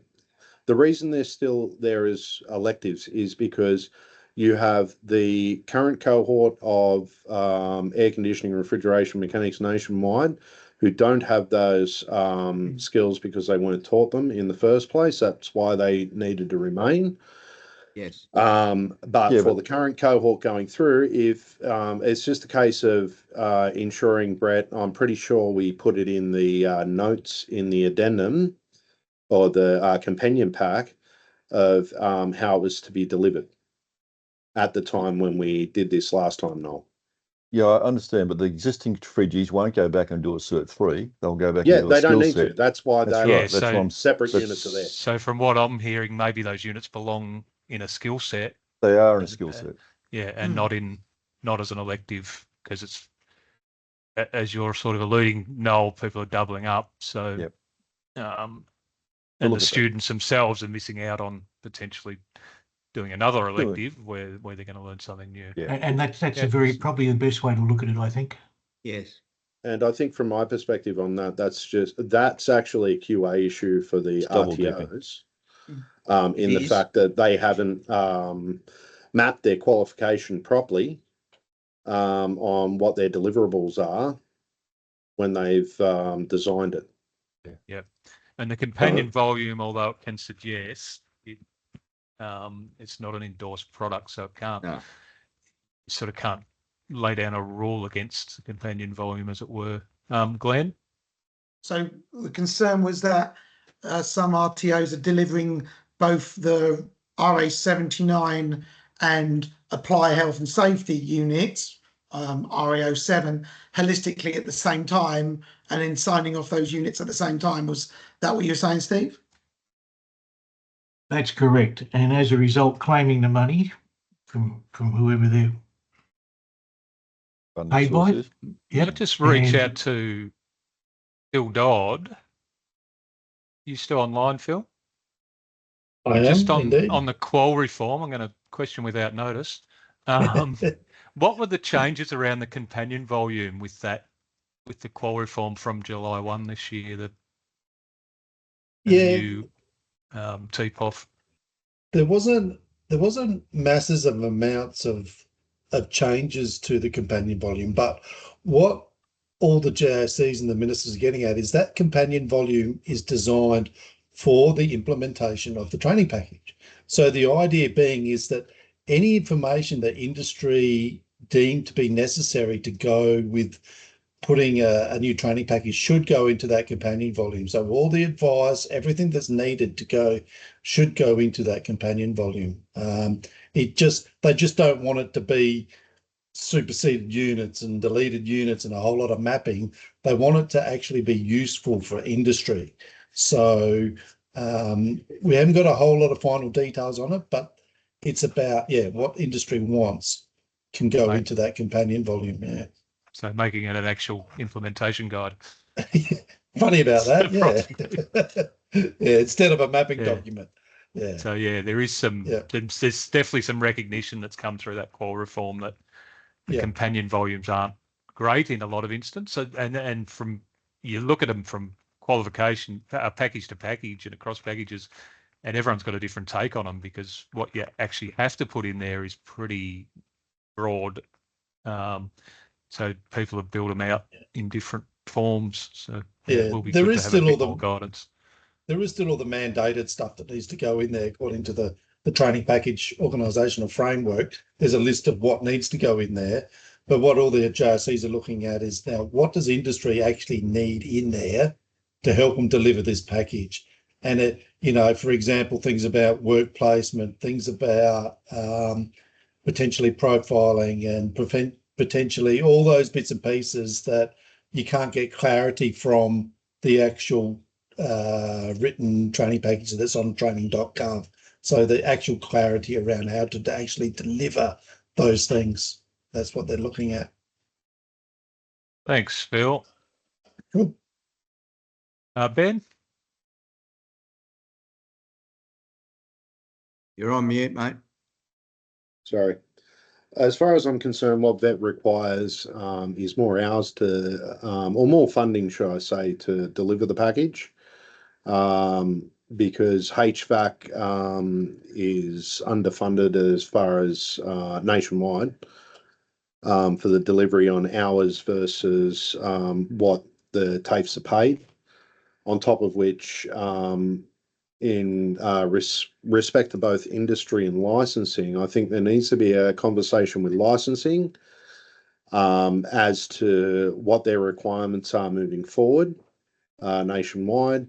The reason they're still there as electives is because you have the current cohort of air conditioning and refrigeration mechanics nationwide who don't have those skills because they weren't taught them in the first place. That's why they needed to remain. Yes. But for the current cohort going through, if it's just a case of ensuring, Brett, I'm pretty sure we put it in the notes in the addendum or the companion pack of how it was to be delivered at the time when we did this last time, Noel. Yeah, I understand, but the existing fridges won't go back and do a Cert 3. They'll go back and do a skill set. Yeah, they don't need to. That's why separate units are there. So from what I'm hearing, maybe those units belong in a skill set. They are in a skill set. Yeah, and not as an elective, because it's, as you're sort of alluding, Noel, people are doubling up. So, and the students themselves are missing out on potentially doing another elective where they're going to learn something new. Yeah. And that's probably the best way to look at it, I think. Yes. And I think from my perspective on that, that's actually a QA issue for the RTOs. In the fact that they haven't mapped their qualification properly on what their deliverables are when they've designed it. Yeah. And the companion volume, although it can suggest it's not an endorsed product, so it can't sort of can't lay down a rule against the companion volume, as it were. Glenn? So the concern was that some RTOs are delivering both the RA79 and Apply Health and Safety units, RAO7, holistically at the same time, and then signing off those units at the same time. Was that what you're saying, Steve? That's correct. And as a result, claiming the money from whoever they're paid by. Yeah, just reach out to Phil Dodd. You still online, Phil? I am, just indeed. On the qual reform, I'm going to question without notice. What were the changes around the companion volume with the qual reform from July 1 this year? The new TPOF. There wasn't masses of amounts of changes to the companion volume, but what all the JRCs and the ministers are getting at is that companion volume is designed for the implementation of the training package. So the idea being is that any information that industry deemed to be necessary to go with putting a new training package should go into that companion volume. So all the advice, everything that's needed to go should go into that companion volume. They just don't want it to be superseded units and deleted units and a whole lot of mapping. They want it to actually be useful for industry. So we haven't got a whole lot of final details on it, but it's about, what industry wants can go into that companion volume. Yeah. So making it an actual implementation guide. Funny about that, instead of a mapping document. Yeah. So there is there's definitely some recognition that's come through that qual reform that the companion volumes aren't great in a lot of instances. And from you look at them from qualification, package to package and across packages, and everyone's got a different take on them because what you actually have to put in there is pretty broad. So people have built them out in different forms. So we'll be good to have a bit more guidance. There is still all the mandated stuff that needs to go in there according to the training package organisational framework. There's a list of what needs to go in there. But what all the JRCs are looking at is now, what does industry actually need in there to help them deliver this package? And it, you know, for example, things about work placement, things about potentially profiling and potentially all those bits and pieces that you can't get clarity from the actual written training package that's on training.gov. So the actual clarity around how to actually deliver those things, that's what they're looking at. Thanks, Phil. Cool. Ben? You're on mute, mate. Sorry. As far as I'm concerned, what VET requires is more hours to, or more funding, should I say, to deliver the package. Because HVAC is underfunded as far as nationwide for the delivery on hours versus what the TAFEs are paid. On top of which, in respect to both industry and licensing, I think there needs to be a conversation with licensing as to what their requirements are moving forward nationwide.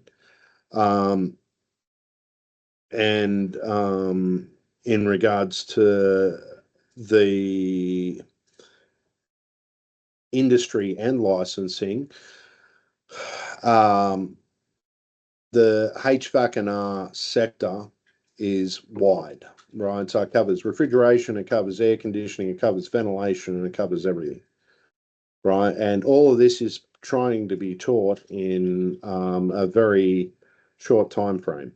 And in regards to the industry and licensing, the HVAC and R sector is wide, right? So it covers refrigeration, it covers air conditioning, it covers ventilation, and it covers everything, right? And all of this is trying to be taught in a very short time frame.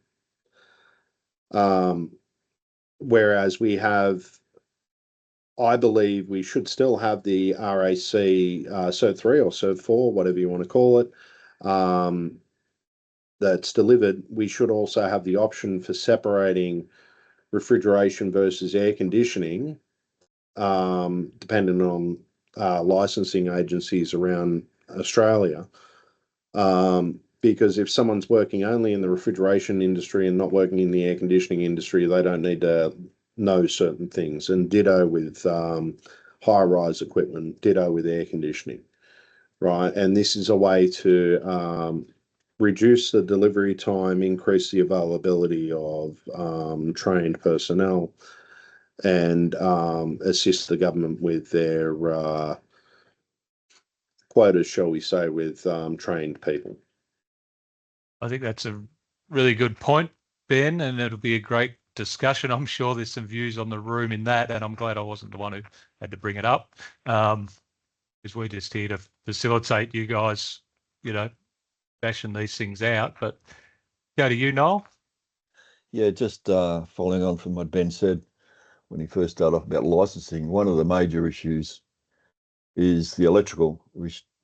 Whereas we have, I believe we should still have the RAC Cert 3 or Cert 4, whatever you want to call it, that's delivered. We should also have the option for separating refrigeration versus air conditioning, depending on licensing agencies around Australia. Because if someone's working only in the refrigeration industry and not working in the air conditioning industry, they don't need to know certain things. And ditto with high-rise equipment, ditto with air conditioning, right? And this is a way to reduce the delivery time, increase the availability of trained personnel, and assist the government with their quotas, shall we say, with trained people. I think that's a really good point, Ben, and it'll be a great discussion. I'm sure there's some views on the room in that, and I'm glad I wasn't the one who had to bring it up, because we're just here to facilitate you guys, you know, bashing these things out. But go to you, Noel. Yeah, just following on from what Ben said when he first started off about licensing, one of the major issues is the electrical,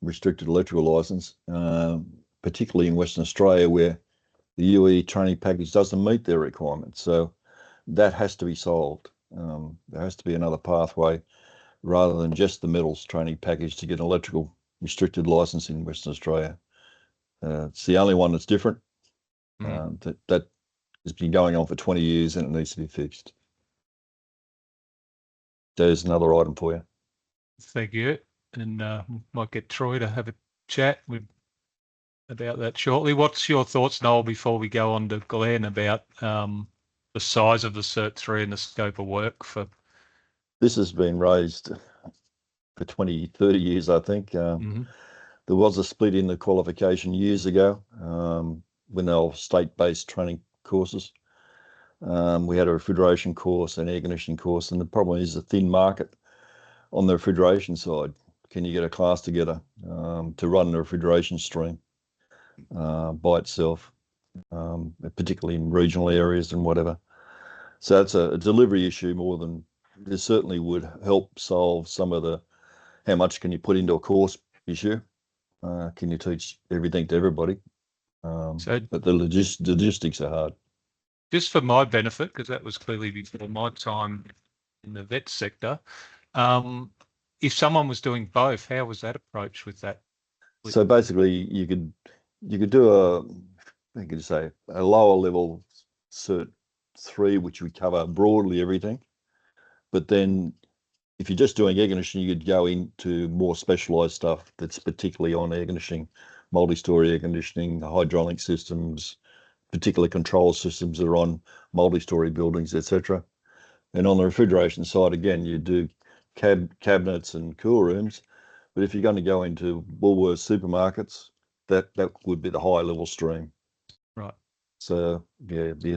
restricted electrical license, particularly in Western Australia, where the UE training package doesn't meet their requirements. So that has to be solved. There has to be another pathway rather than just the metals training package to get an electrical restricted license in Western Australia. It's the only one that's different. That has been going on for 20 years and it needs to be fixed. There's another item for you. Thank you. And might get Troy to have a chat about that shortly. What's your thoughts, Noel, before we go on to Glenn, about the size of the Cert 3 and the scope of work for? This has been raised for 20, 30 years, I think. There was a split in the qualification years ago when they were state-based training courses. We had a refrigeration course, an air conditioning course, and the problem is a thin market on the refrigeration side. Can you get a class together to run the refrigeration stream by itself, particularly in regional areas and whatever? So it's a delivery issue more than this. Certainly would help solve some of the how much can you put into a course issue? Can you teach everything to everybody? But the logistics are hard. Just for my benefit, because that was clearly before my time in the vet sector, if someone was doing both, how was that approached with that? So basically, you could do a lower level Cert 3, which would cover broadly everything. But then if you're just doing air conditioning, you could go into more specialised stuff that's particularly on air conditioning, multi-story air conditioning, hydraulic systems, particular control systems that are on multi-story buildings, etc. And on the refrigeration side, again, you do cabinets and cool rooms. But if you're going to go into Woolworths supermarkets, that would be the high level stream. Right. So yeah, you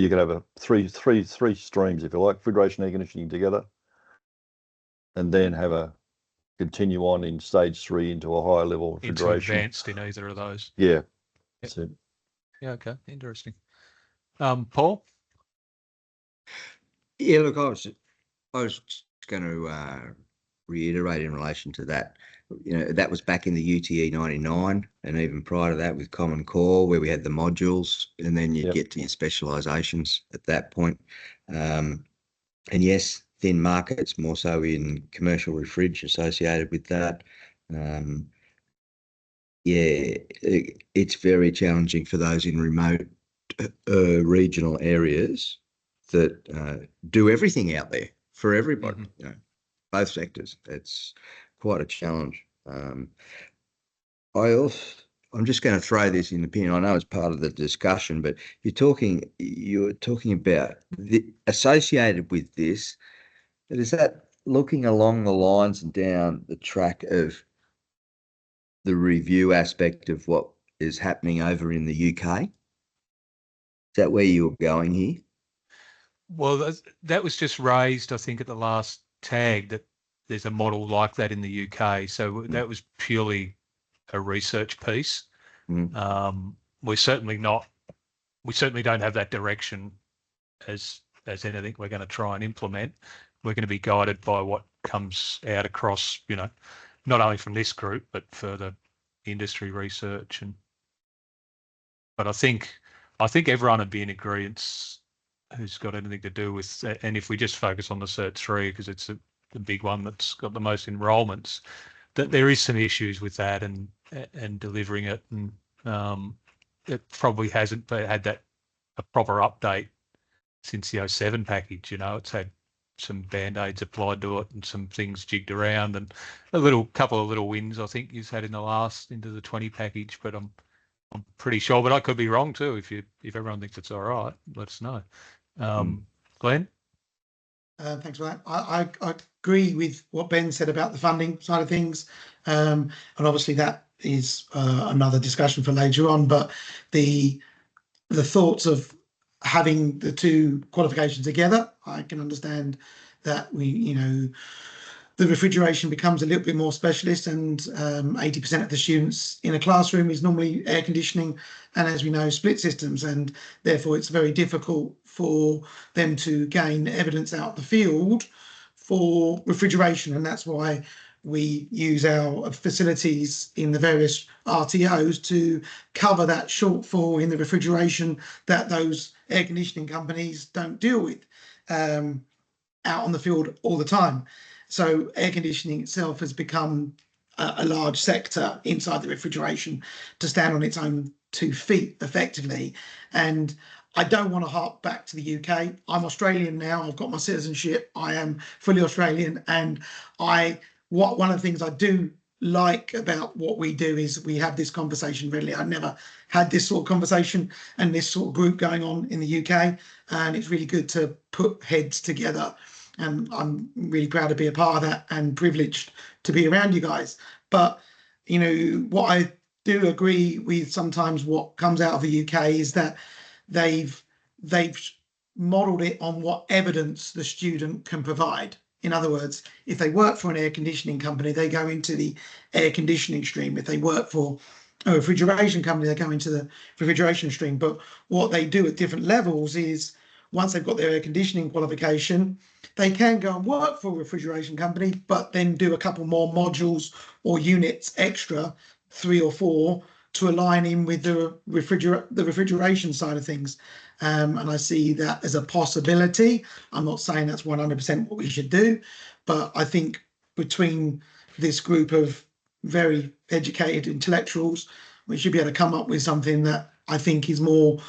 could have three streams, if you like, refrigeration, air conditioning together, and then have a continue on in stage 3 into a higher level refrigeration. Into advanced in either of those. Yeah. That's it. Yeah. Okay. Interesting. Paul. Yeah. Look, I was going to reiterate in relation to that. You know, that was back in the UTE 99, and even prior to that with Common Core, where we had the modules, and then you get to your specialisations at that point. And yes, thin markets, more so in commercial refrigeration associated with that. It's very challenging for those in remote regional areas that do everything out there for everybody. Mm-hmm. You know, both sectors. It's quite a challenge. I'm just going to throw this in opinion. I know it's part of the discussion, but you're talking about associated with this. Is that looking along the lines and down the track of the review aspect of what is happening over in the UK? Is that where you're going here? Well, that was just raised, I think, at the last tag, that there's a model like that in the UK. So that was purely a research piece. We certainly don't have that direction as anything we're going to try and implement. We're going to be guided by what comes out across, you know, not only from this group, but further industry research. But I think everyone would be in agreement who's got anything to do with, and if we just focus on the Cert 3, because it's the big one that's got the most enrolments, that there is some issues with that and delivering it, and it probably hasn't had a proper update since the 07 package. You know, it's had some band-aids applied to it and some things jigged around, and couple of little wins I think you've had into the 20 package, but I'm pretty sure, but I could be wrong too. If everyone thinks it's all right, let us know. Glenn? Thanks for that. I agree with what Ben said about the funding side of things, and obviously that is another discussion for later on. But the thoughts of having the two qualifications together, I can understand that the refrigeration becomes a little bit more specialist, and 80% of the students in a classroom is normally air conditioning, and as we know, split systems, and therefore it's very difficult for them to gain evidence out the field for refrigeration, and that's why we use our facilities in the various RTOs to cover that shortfall in the refrigeration that those air conditioning companies don't deal with out on the field all the time. So air conditioning itself has become a large sector inside the refrigeration to stand on its own 2 feet effectively. And I don't want to hark back to the UK. I'm Australian now. I've got my citizenship. I am fully Australian. And one of the things I do like about what we do is we have this conversation readily. I never had this sort of conversation and this sort of group going on in the UK. And it's really good to put heads together. And I'm really proud to be a part of that and privileged to be around you guys. But, you know, what I do agree with sometimes what comes out of the UK is that they've modelled it on what evidence the student can provide. In other words, if they work for an air conditioning company, they go into the air conditioning stream. If they work for a refrigeration company, they go into the refrigeration stream. But what they do at different levels is once they've got their air conditioning qualification, they can go and work for a refrigeration company, but then do a couple more modules or units extra, 3 or 4, to align in with the refrigeration side of things. And I see that as a possibility. I'm not saying that's 100% what we should do, but I think between this group of very educated intellectuals, we should be able to come up with something that I think is more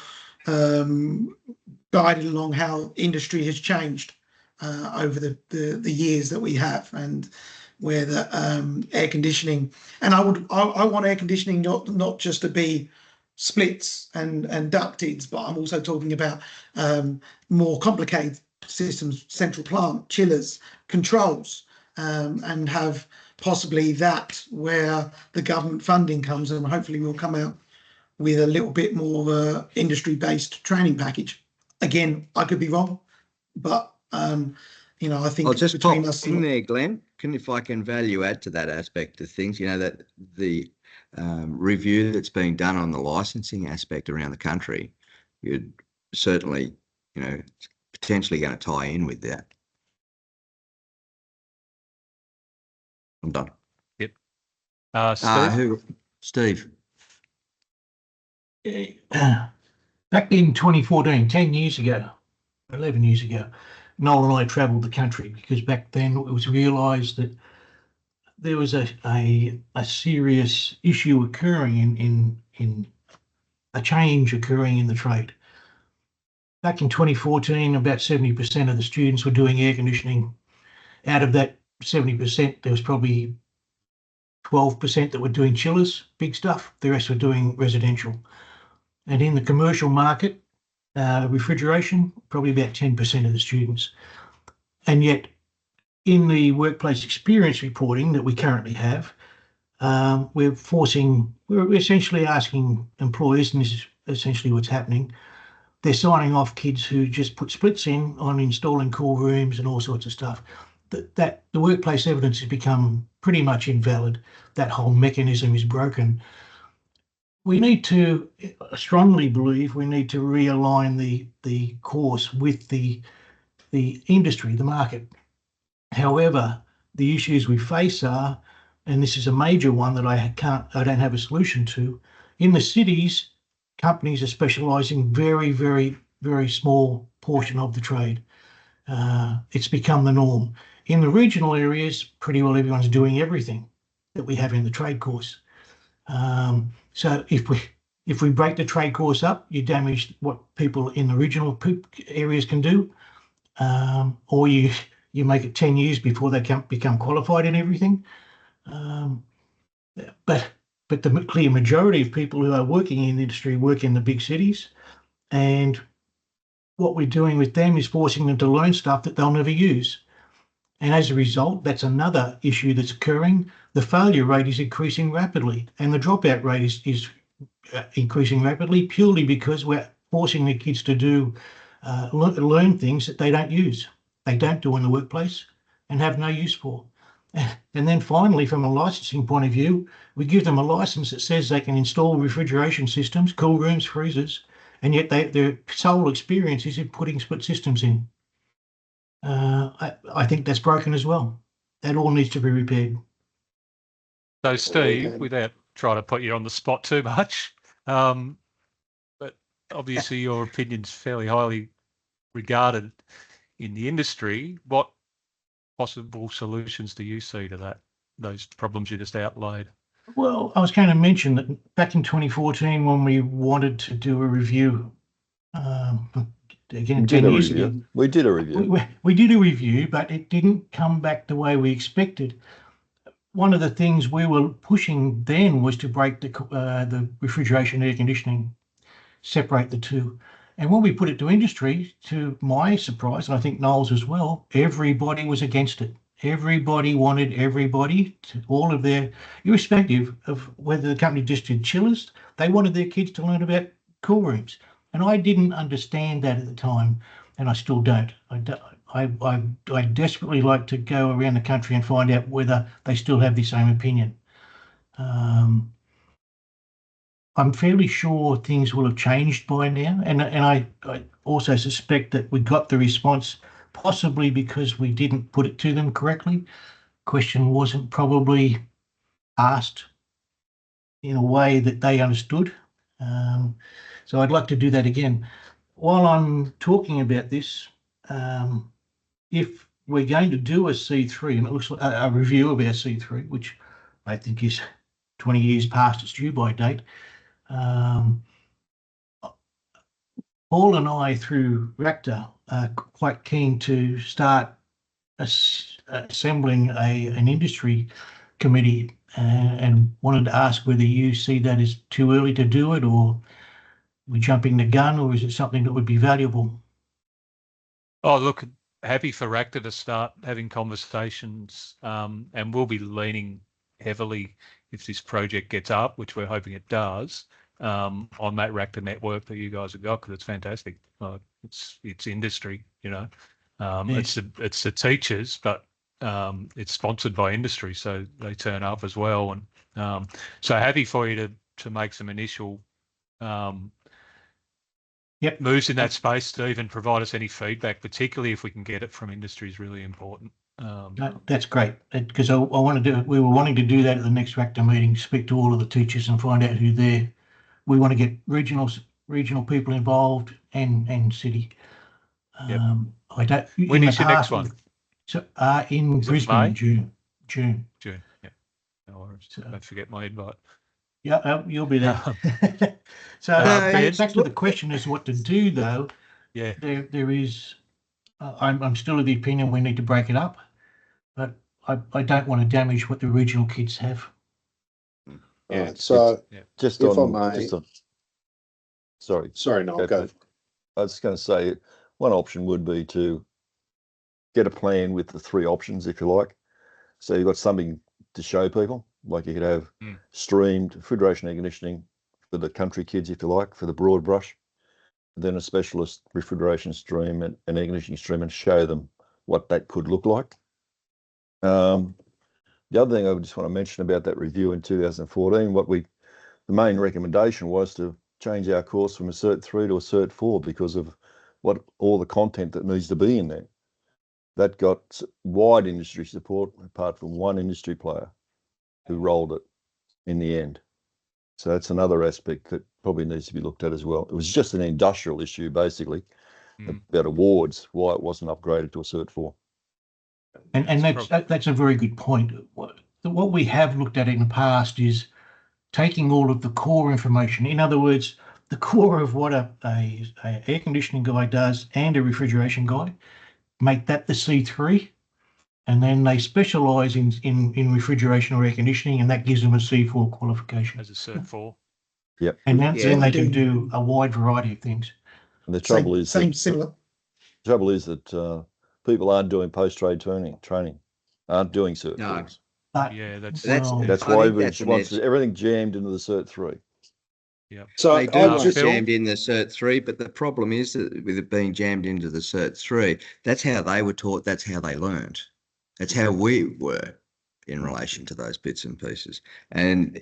guided along how industry has changed over the years that we have, and where the air conditioning, and I want air conditioning not just to be splits and ducted, but I'm also talking about more complicated systems, central plant, chillers, controls, and have possibly that where the government funding comes, and hopefully we'll come out with a little bit more of a industry-based training package. Again, I could be wrong, but you know, I think I'll just between pop us in there, Glenn. If I can value add to that aspect of things, you know, that the review that's being done on the licensing aspect around the country, you'd certainly, you know, potentially going to tie in with that. I'm done. Yep. Steve? Steve? Back in 2014, 10 years ago, 11 years ago, Noel and I travelled the country because back then it was realised that there was a serious issue occurring in a change occurring in the trade. Back in 2014, about 70% of the students were doing air conditioning. Out of that 70%, there was probably 12% that were doing chillers, big stuff. The rest were doing residential. And in the commercial market, refrigeration, probably about 10% of the students. And yet, in the workplace experience reporting that we currently have, we're essentially asking employers, and this is essentially what's happening, they're signing off kids who just put splits in on installing cool rooms and all sorts of stuff. That the workplace evidence has become pretty much invalid. That whole mechanism is broken. We need to, strongly believe, we need to realign the course with the industry, the market. However, the issues we face are, and this is a major one that I don't have a solution to, in the cities, companies are specialising very, very, very small portion of the trade. It's become the norm. In the regional areas, pretty well everyone's doing everything that we have in the trade course. So if we break the trade course up, you damage what people in the regional areas can do, or you make it 10 years before they can become qualified in everything. But the clear majority of people who are working in the industry work in the big cities, and what we're doing with them is forcing them to learn stuff that they'll never use. And as a result, that's another issue that's occurring. The failure rate is increasing rapidly, and the dropout rate is increasing rapidly purely because we're forcing the kids to do learn things that they don't use, they don't do in the workplace and have no use for. And then finally, from a licensing point of view, we give them a license that says they can install refrigeration systems, cool rooms, freezers, and yet their sole experience is in putting split systems in. I think that's broken as well. That all needs to be repaired. So, Steve, without trying to put you on the spot too much, but obviously your opinion's fairly highly regarded in the industry. What possible solutions do you see to those problems you just outlined? Well, I was going to mention that back in 2014, when we wanted to do a review, again, 10 years ago, we did a review. We did a review, but it didn't come back the way we expected. One of the things we were pushing then was to break the refrigeration air conditioning, separate the two. And when we put it to industry, to my surprise, and I think Noel's as well, everybody was against it. Everybody wanted everybody, all of their, irrespective of whether the company just did chillers, they wanted their kids to learn about cool rooms. And I didn't understand that at the time, and I still don't. I desperately like to go around the country and find out whether they still have the same opinion. I'm fairly sure things will have changed by now, and I also suspect that we got the response possibly because we didn't put it to them correctly. Question wasn't probably asked in a way that they understood. So I'd like to do that again. While I'm talking about this, if we're going to do a C3, and it looks like a review of our C3, which I think is 20 years past its due by date, Paul and I, through Raptor, are quite keen to start assembling an industry committee, and wanted to ask whether you see that as too early to do it, or we're jumping the gun, or is it something that would be valuable? Oh, look, happy for Raptor to start having conversations, and we'll be leaning heavily, if this project gets up, which we're hoping it does, on that Raptor network that you guys have got, because it's fantastic. It's industry, you know. Yes. It's the teachers, but it's sponsored by industry, so they turn up as well. And so happy for you to make some initial moves in that space, to even provide us any feedback, particularly if we can get it from industry, is really important. That's great, because I want to do it. We were wanting to do that at the next Raptor meeting, speak to all of the teachers and find out who they're. We want to get regional people involved and city. Yep. I don't. When is your next one? So in Brisbane in June. June. Yeah. No worries. Don't forget my invite. Yeah, you'll be there. So back to the question as what to do, though. Yeah. There is. I'm still of the opinion we need to break it up, but I don't want to damage what the regional kids have. Yeah. So just if on, I may, just on, sorry, no, go. I was going to say one option would be to get a plan with the 3 options, if you like. So you've got something to show people, like you could have streamed refrigeration air conditioning for the country kids, if you like, for the broad brush, then a specialist refrigeration stream and an air conditioning stream, and show them what that could look like. The other thing I just want to mention about that review in 2014, the main recommendation was to change our course from a Cert 3 to a Cert 4 because of all the content that needs to be in there. That got wide industry support, apart from one industry player who rolled it in the end. So that's another aspect that probably needs to be looked at as well. It was just an industrial issue, basically, about awards, why it wasn't upgraded to a Cert 4. And that's a very good point. What we have looked at in the past is taking all of the core information. In other words, the core of what a air conditioning guy does and a refrigeration guy, make that the C3, and then they specialise in refrigeration or air conditioning, and that gives them a C4 qualification. As a Cert 4. Yep. And then they can do a wide variety of things. And the trouble is that people aren't doing post-trade training, aren't doing Cert 4s. That's why everyone wants everything jammed into the Cert 3. Yeah. So they do want jammed in the Cert 3, but the problem is that with it being jammed into the Cert 3, that's how they were taught, that's how they learned. That's how we were in relation to those bits and pieces. And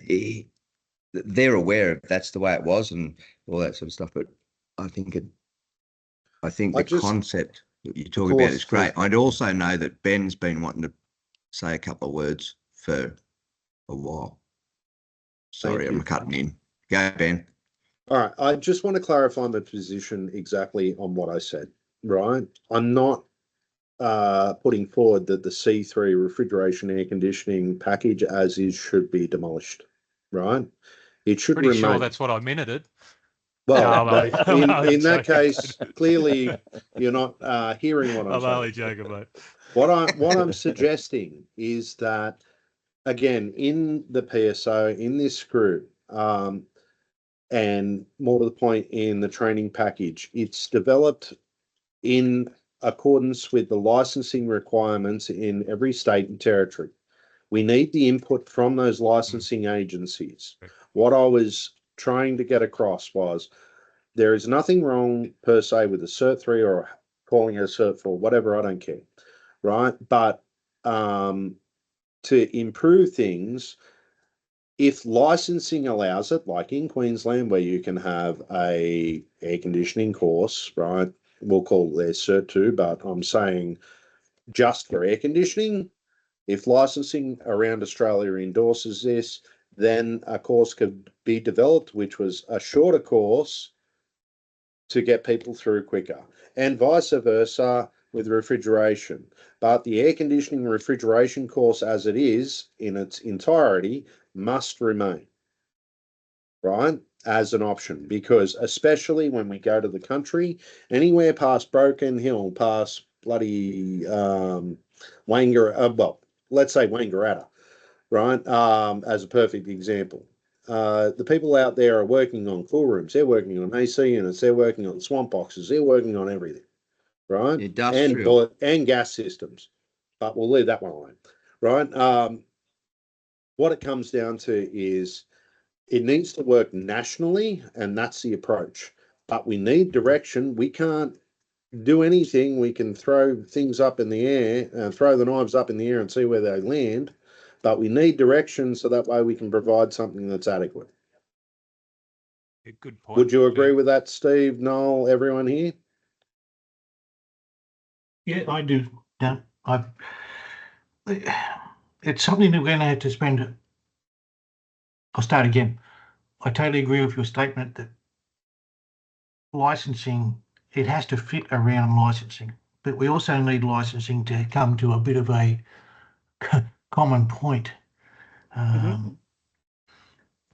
they're aware of that's the way it was and all that sort of stuff. But I think the concept that you talk about is great. I'd also know that Ben's been wanting to say a couple of words for a while. Sorry, I'm cutting in. Go, Ben. All right. I just want to clarify my position exactly on what I said, right? I'm not putting forward that the C3 refrigeration air conditioning package as is should be demolished, right? It should remain. Pretty sure that's what I minted. Well, in that case, clearly you're not hearing what I'm saying. I'm only joking, mate. What I'm suggesting is that, again, in the PSO, in this group, and more to the point, in the training package, it's developed in accordance with the licensing requirements in every state and territory. We need the input from those licensing agencies. What I was trying to get across was there is nothing wrong per se with a Cert 3 or calling it a Cert 4, whatever, I don't care, right? But to improve things, if licensing allows it, like in Queensland, where you can have a air conditioning course, right? We'll call it their Cert 2, but I'm saying just for air conditioning, if licensing around Australia endorses this, then a course could be developed, which was a shorter course to get people through quicker, and vice versa with refrigeration. But the air conditioning refrigeration course as it is in its entirety must remain, right, as an option, because especially when we go to the country, anywhere past Broken Hill, past bloody well, let's say Wangaratta, right, as a perfect example. The people out there are working on cool rooms, they're working on AC units, they're working on swamp boxes, they're working on everything, right? Industrial. And gas systems, but we'll leave that one alone, right? What it comes down to is it needs to work nationally, and that's the approach. But we need direction. We can't do anything. We can throw things up in the air and throw the knives up in the air and see where they land. But we need direction so that way we can provide something that's adequate. Good point. Would you agree with that, Steve, Noel, everyone here? Yeah, I do. Yeah, it's something that we're going to have to spend. I'll start again. I totally agree with your statement that licensing, it has to fit around licensing, but we also need licensing to come to a bit of a common point. One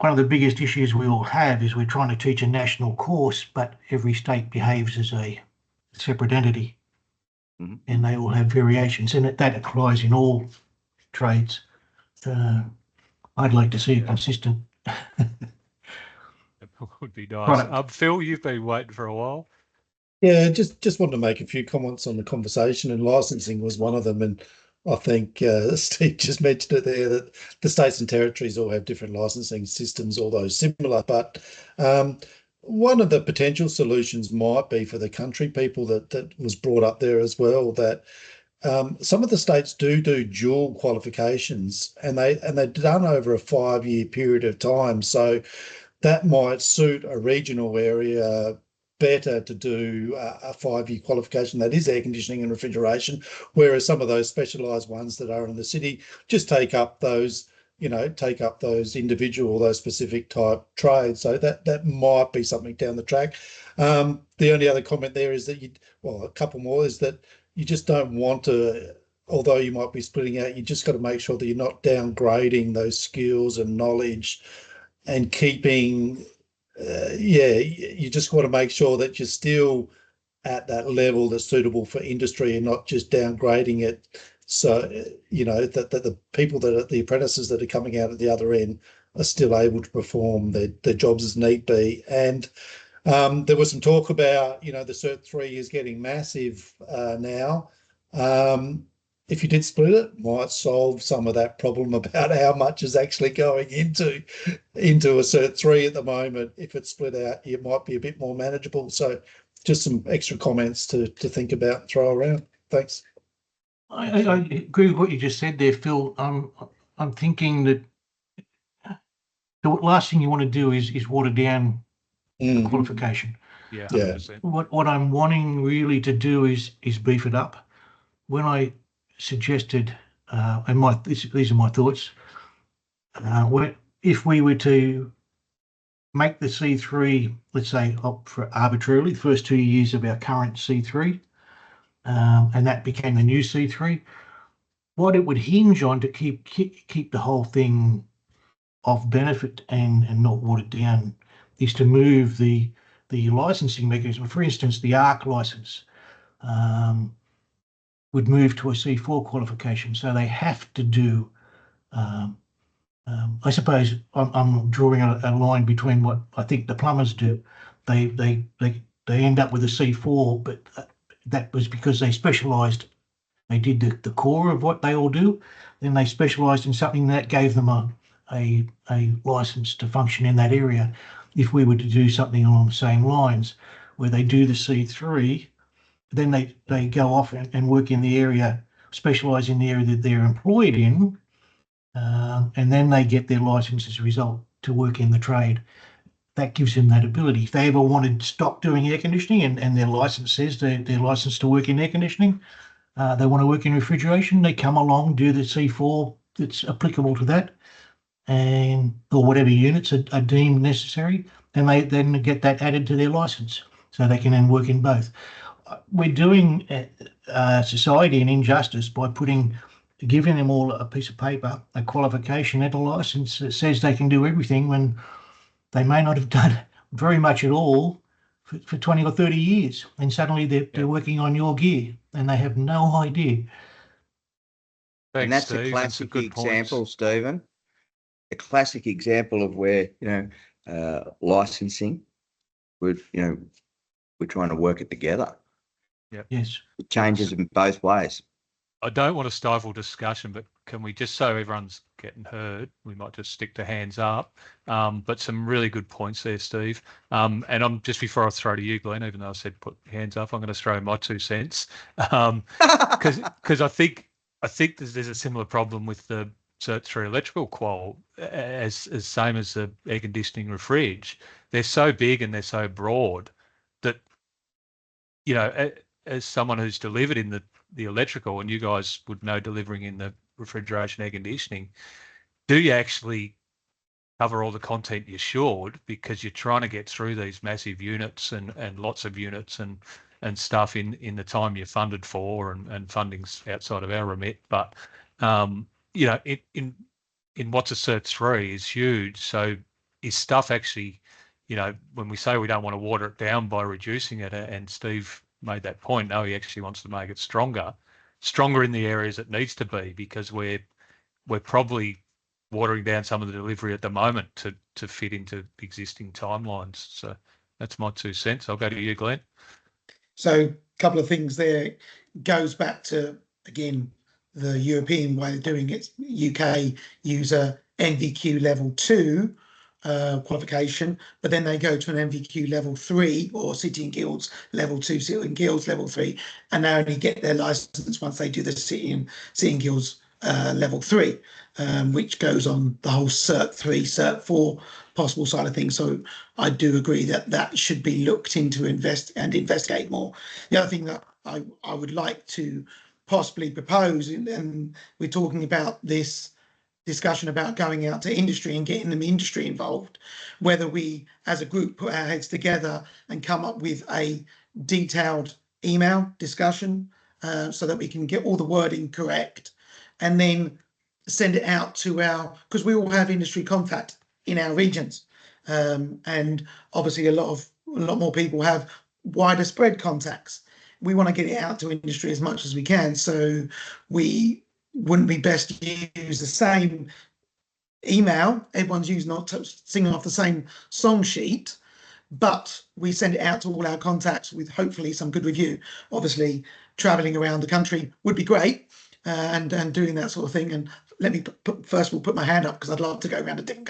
of the biggest issues we all have is we're trying to teach a national course, but every state behaves as a separate entity, and they all have variations, and that applies in all trades. I'd like to see it consistent. It would be nice. Phil, you've been waiting for a while. Yeah, just wanted to make a few comments on the conversation, and licensing was one of them. And I think Steve just mentioned it there that the states and territories all have different licensing systems, although similar. But one of the potential solutions might be for the country people that was brought up there as well, that some of the states do dual qualifications, and they're done over a 5-year period of time. So that might suit a regional area better to do a 5-year qualification that is air conditioning and refrigeration, whereas some of those specialised ones that are in the city just take up those individual, those specific type trades. So that might be something down the track. The only other comment there is that a couple more is that you just don't want to, although you might be splitting out, you just got to make sure that you're not downgrading those skills and knowledge and keeping, you just want to make sure that you're still at that level that's suitable for industry and not just downgrading it. So, that the people that are the apprentices that are coming out at the other end are still able to perform their jobs as need be. And there was some talk about, the Cert 3 is getting massive now. If you did split it, might solve some of that problem about how much is actually going into a Cert 3 at the moment. If it's split out, it might be a bit more manageable. So just some extra comments to think about and throw around. Thanks. I agree with what you just said there, Phil. I'm thinking that the last thing you want to do is water down the qualification. Yeah, 100%. What I'm wanting really to do is beef it up. When I suggested, and these are my thoughts, if we were to make the C3, let's say, opt for arbitrarily the first 2 years of our current C3, and that became the new C3, what it would hinge on to keep the whole thing of benefit and not watered down is to move the licensing mechanism. For instance, the ARC license would move to a C4 qualification, so they have to do. I suppose I'm drawing a line between what I think the plumbers do. They end up with a C4, but that was because they specialised. They did the core of what they all do, then they specialised in something that gave them a license to function in that area. If we were to do something along the same lines, where they do the C3, then they go off and work in the area, specialise in the area that they're employed in, and then they get their license as a result to work in the trade. That gives them that ability. If they ever wanted to stop doing air conditioning and their license says they're licensed to work in air conditioning, they want to work in refrigeration, they come along, do the C4 that's applicable to that, and or whatever units are deemed necessary, and they then get that added to their license, so they can then work in both. We're doing society an injustice by giving them all a piece of paper, a qualification and a license that says they can do everything when they may not have done very much at all for 20 or 30 years. And suddenly they're working on your gear and they have no idea. Thanks, and that's Steve. a classic example, Stephen. A classic example of where, licensing, we're trying to work it together. Yep. Yes. It changes in both ways. I don't want to stifle discussion, but can we just, so everyone's getting heard, we might just stick to hands up. But some really good points there, Steve. And I'm just, before I throw to you, Glenn, even though I said put hands up, I'm going to throw my 2 cents. Because I think there's a similar problem with the Cert 3 electrical qual as same as the air conditioning refrig. They're so big and they're so broad that, as someone who's delivered in the electrical, and you guys would know delivering in the refrigeration, air conditioning, do you actually cover all the content you should, because you're trying to get through these massive units and lots of units and stuff in the time you're funded for, and funding's outside of our remit. But, in what's a Cert 3 is huge. So is stuff actually, when we say we don't want to water it down by reducing it, and Steve made that point, no, he actually wants to make it stronger in the areas it needs to be, because we're probably watering down some of the delivery at the moment to fit into existing timelines. So that's my 2 cents. I'll go to you, Glenn. So a couple of things there. Goes back to, again, the European way of doing it. UK use a NVQ level 2 qualification, but then they go to an NVQ level 3 or City and Guilds level 2, City and Guilds level 3, and they only get their license once they do the City and Guilds level 3, which goes on the whole Cert 3, Cert 4 possible side of things. So I do agree that should be looked into, investigate more. The other thing that I would like to possibly propose, and we're talking about this discussion about going out to industry and getting the industry involved, whether we as a group put our heads together and come up with a detailed email discussion so that we can get all the wording correct, and then send it out to because we all have industry contact in our regions, and obviously a lot more people have wider spread contacts. We want to get it out to industry as much as we can, so we wouldn't be best to use the same email, everyone's using, not singing off the same song sheet, but we send it out to all our contacts with hopefully some good review. Obviously traveling around the country would be great, and doing that sort of thing. And let me first of all put my hand up, because I'd love to go around to different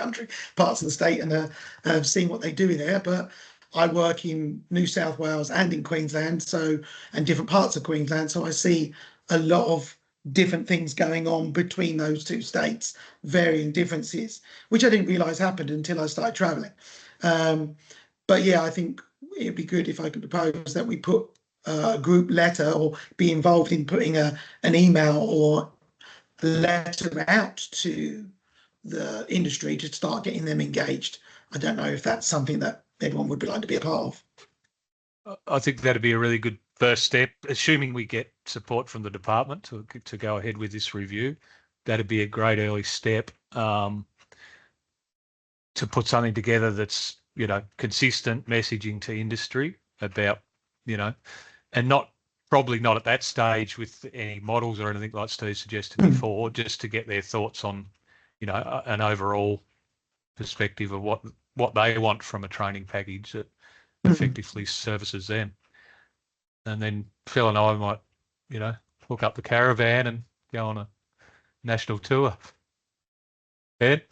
parts of the state and seeing what they do there. But I work in New South Wales and in Queensland, and different parts of Queensland, so I see a lot of different things going on between those 2 states, varying differences, which I didn't realise happened until I started travelling. But yeah, I think it'd be good if I could propose that we put a group letter, or be involved in putting an email or a letter out to the industry to start getting them engaged. I don't know if that's something that everyone would like to be a part of. I think that'd be a really good first step, assuming we get support from the department to go ahead with this review. That'd be a great early step to put something together that's, consistent messaging to industry about, and probably not at that stage with any models or anything like Steve suggested before, just to get their thoughts on, an overall perspective of what they want from a training package that effectively services them. And then Phil and I might, hook up the caravan and go on a national tour. Ed?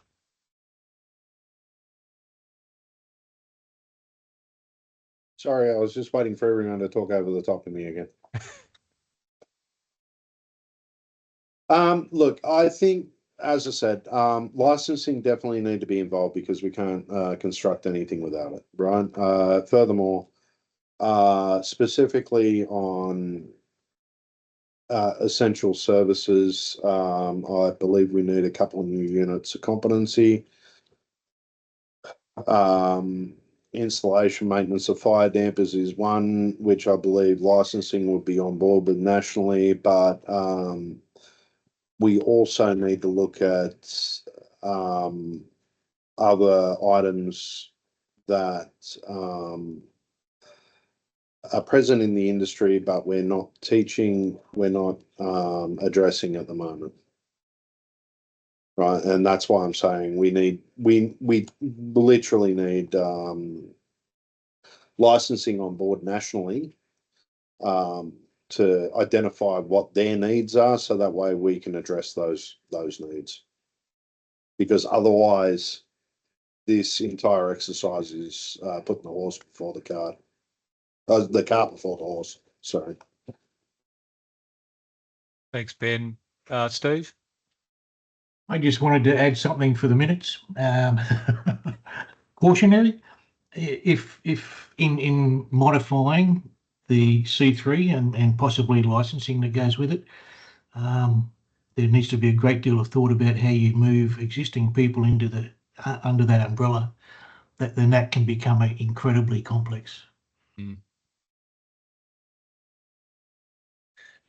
Sorry, I was just waiting for everyone to talk over the top of me again. Look, I think as I said, licensing definitely need to be involved because we can't construct anything without it, right? Furthermore, specifically on essential services, I believe we need a couple of new units of competency. Installation maintenance of fire dampers is one, which I believe licensing would be on board with nationally, but we also need to look at other items that are present in the industry, but we're not teaching, we're not addressing at the moment. Right, and that's why I'm saying we literally need licensing on board nationally to identify what their needs are, so that way we can address those needs. Because otherwise, this entire exercise is putting the horse before the cart. The cart before the horse. Sorry. Thanks, Ben. Steve? I just wanted to add something for the minutes. Cautionary, if in modifying the C3 and possibly licensing that goes with it, there needs to be a great deal of thought about how you move existing people into the under that umbrella. Then that can become incredibly complex. Mm.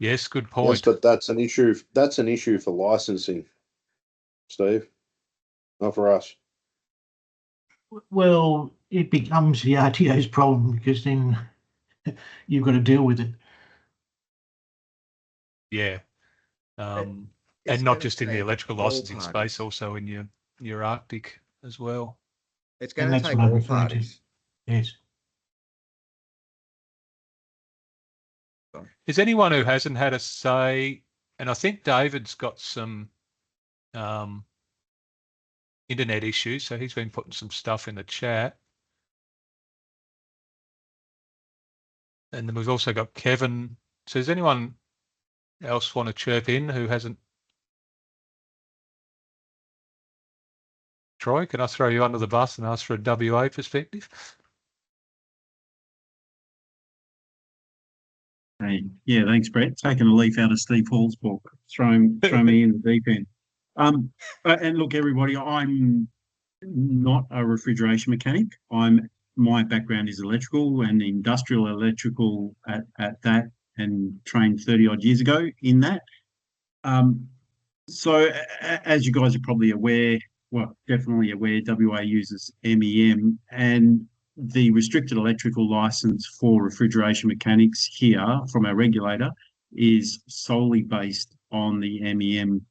Yes, good point. Yes, but that's an issue. That's an issue for licensing, Steve, not for us. Well, it becomes the RTO's problem because then you've got to deal with it. Yeah. And not just in the electrical licensing space, also in your Arctic as well. It's going to take all parties. Yes. Is anyone who hasn't had a say, and I think David's got some internet issues, so he's been putting some stuff in the chat. And then we've also got Kevin. So does anyone else want to chirp in who hasn't? Troy, can I throw you under the bus and ask for a WA perspective? Hey, yeah, thanks, Brett. Taking a leaf out of Steve Hall's book, throw me in the deep end. And look, everybody, I'm not a refrigeration mechanic. My background is electrical and industrial electrical at that, and trained 30 odd years ago in that. So as you guys are probably aware, well, definitely aware, WA uses MEM, and the restricted electrical license for refrigeration mechanics here from our regulator is solely based on the MEM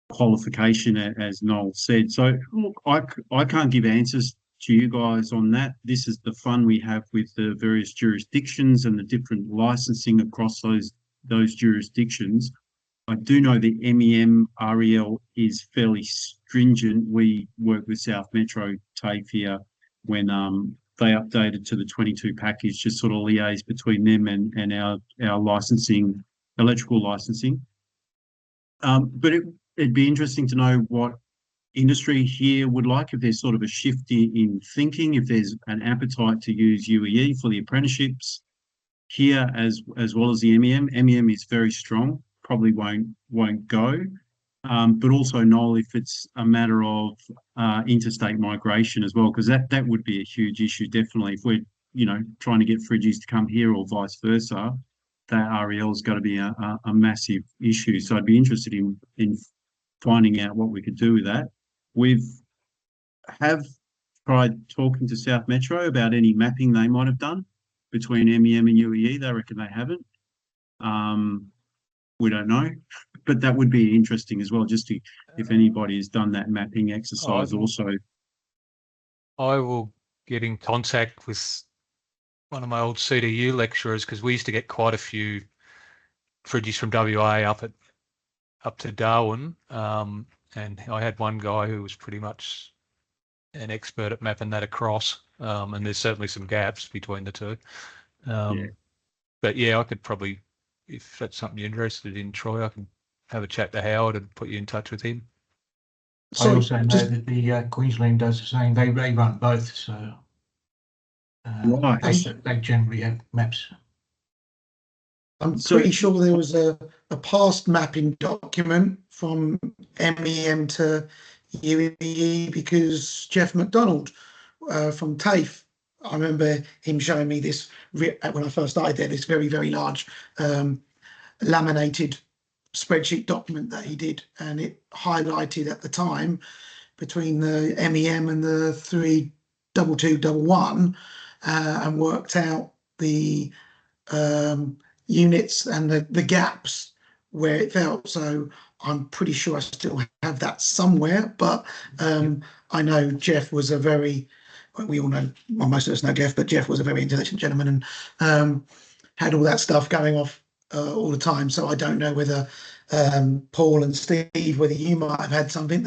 qualification, as Noel said. So look, I can't give answers to you guys on that. This is the fun we have with the various jurisdictions and the different licensing across those jurisdictions. I do know the MEM REL is fairly stringent. We work with South Metro TAFE here when they updated to the 22 package, just sort of liaise between them and our licensing, electrical licensing. But it'd be interesting to know what industry here would like, if there's sort of a shift in thinking, if there's an appetite to use UEE for the apprenticeships here as well as the MEM. MEM is very strong, probably won't go. But also, Noel, if it's a matter of interstate migration as well, because that would be a huge issue, definitely. If we're, trying to get fridgies to come here or vice versa, that REL has got to be a massive issue. So I'd be interested in finding out what we could do with that. Have tried talking to South Metro about any mapping they might have done between MEM and UEE. They reckon they haven't. We don't know, but that would be interesting as well, just to, if anybody has done that mapping exercise also. I will get in contact with one of my old CDU lecturers, because we used to get quite a few fridges from WA up to Darwin, and I had one guy who was pretty much an expert at mapping that across, and there's certainly some gaps between the two. But yeah, I could probably, if that's something you're interested in, Troy, I can have a chat to Howard and put you in touch with him. I also know that the Queensland does the same. They run both, so Right. they generally have maps. I'm pretty sure there was a past mapping document from MEM to UEE because Jeff McDonald from TAFE, I remember him showing me this when I first started there, this very, very large laminated spreadsheet document that he did, and it highlighted at the time between the MEM and the 32211 and worked out the units and the gaps where it fell. So I'm pretty sure I still have that somewhere, but I know Jeff was a very, we all know, well, most of us know Jeff, but Jeff was a very intelligent gentleman and had all that stuff going off all the time. So I don't know whether Paul and Steve, whether you might have had something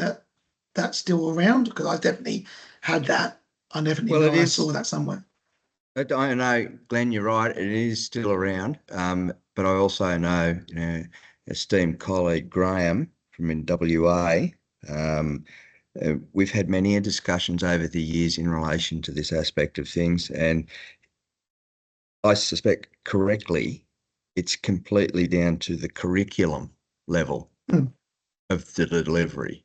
that's still around, because I definitely had that. I definitely know I saw that somewhere. I know, Glenn, you're right. It is still around. But I also know, esteemed colleague Graham from in WA. We've had many discussions over the years in relation to this aspect of things, and I suspect correctly, it's completely down to the curriculum level of the delivery,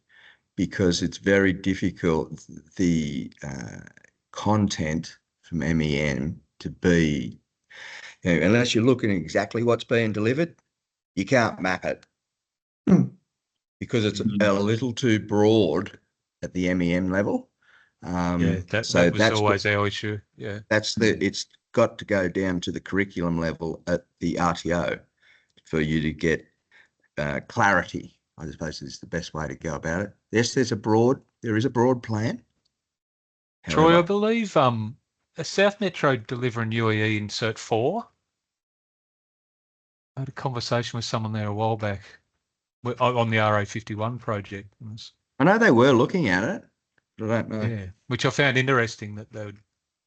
because it's very difficult. The content from MEM to be, unless you're looking at exactly what's being delivered, you can't map it because it's a little too broad at the MEM level. That was always our issue. Yeah, it's got to go down to the curriculum level at the RTO for you to get clarity. I suppose is the best way to go about it. Yes, there is a broad plan. Troy, however, I believe a South Metro delivering UEE in Cert 4. I had a conversation with someone there a while back on the RA51 project. I know they were looking at it, but I don't know. Yeah, which I found interesting that they would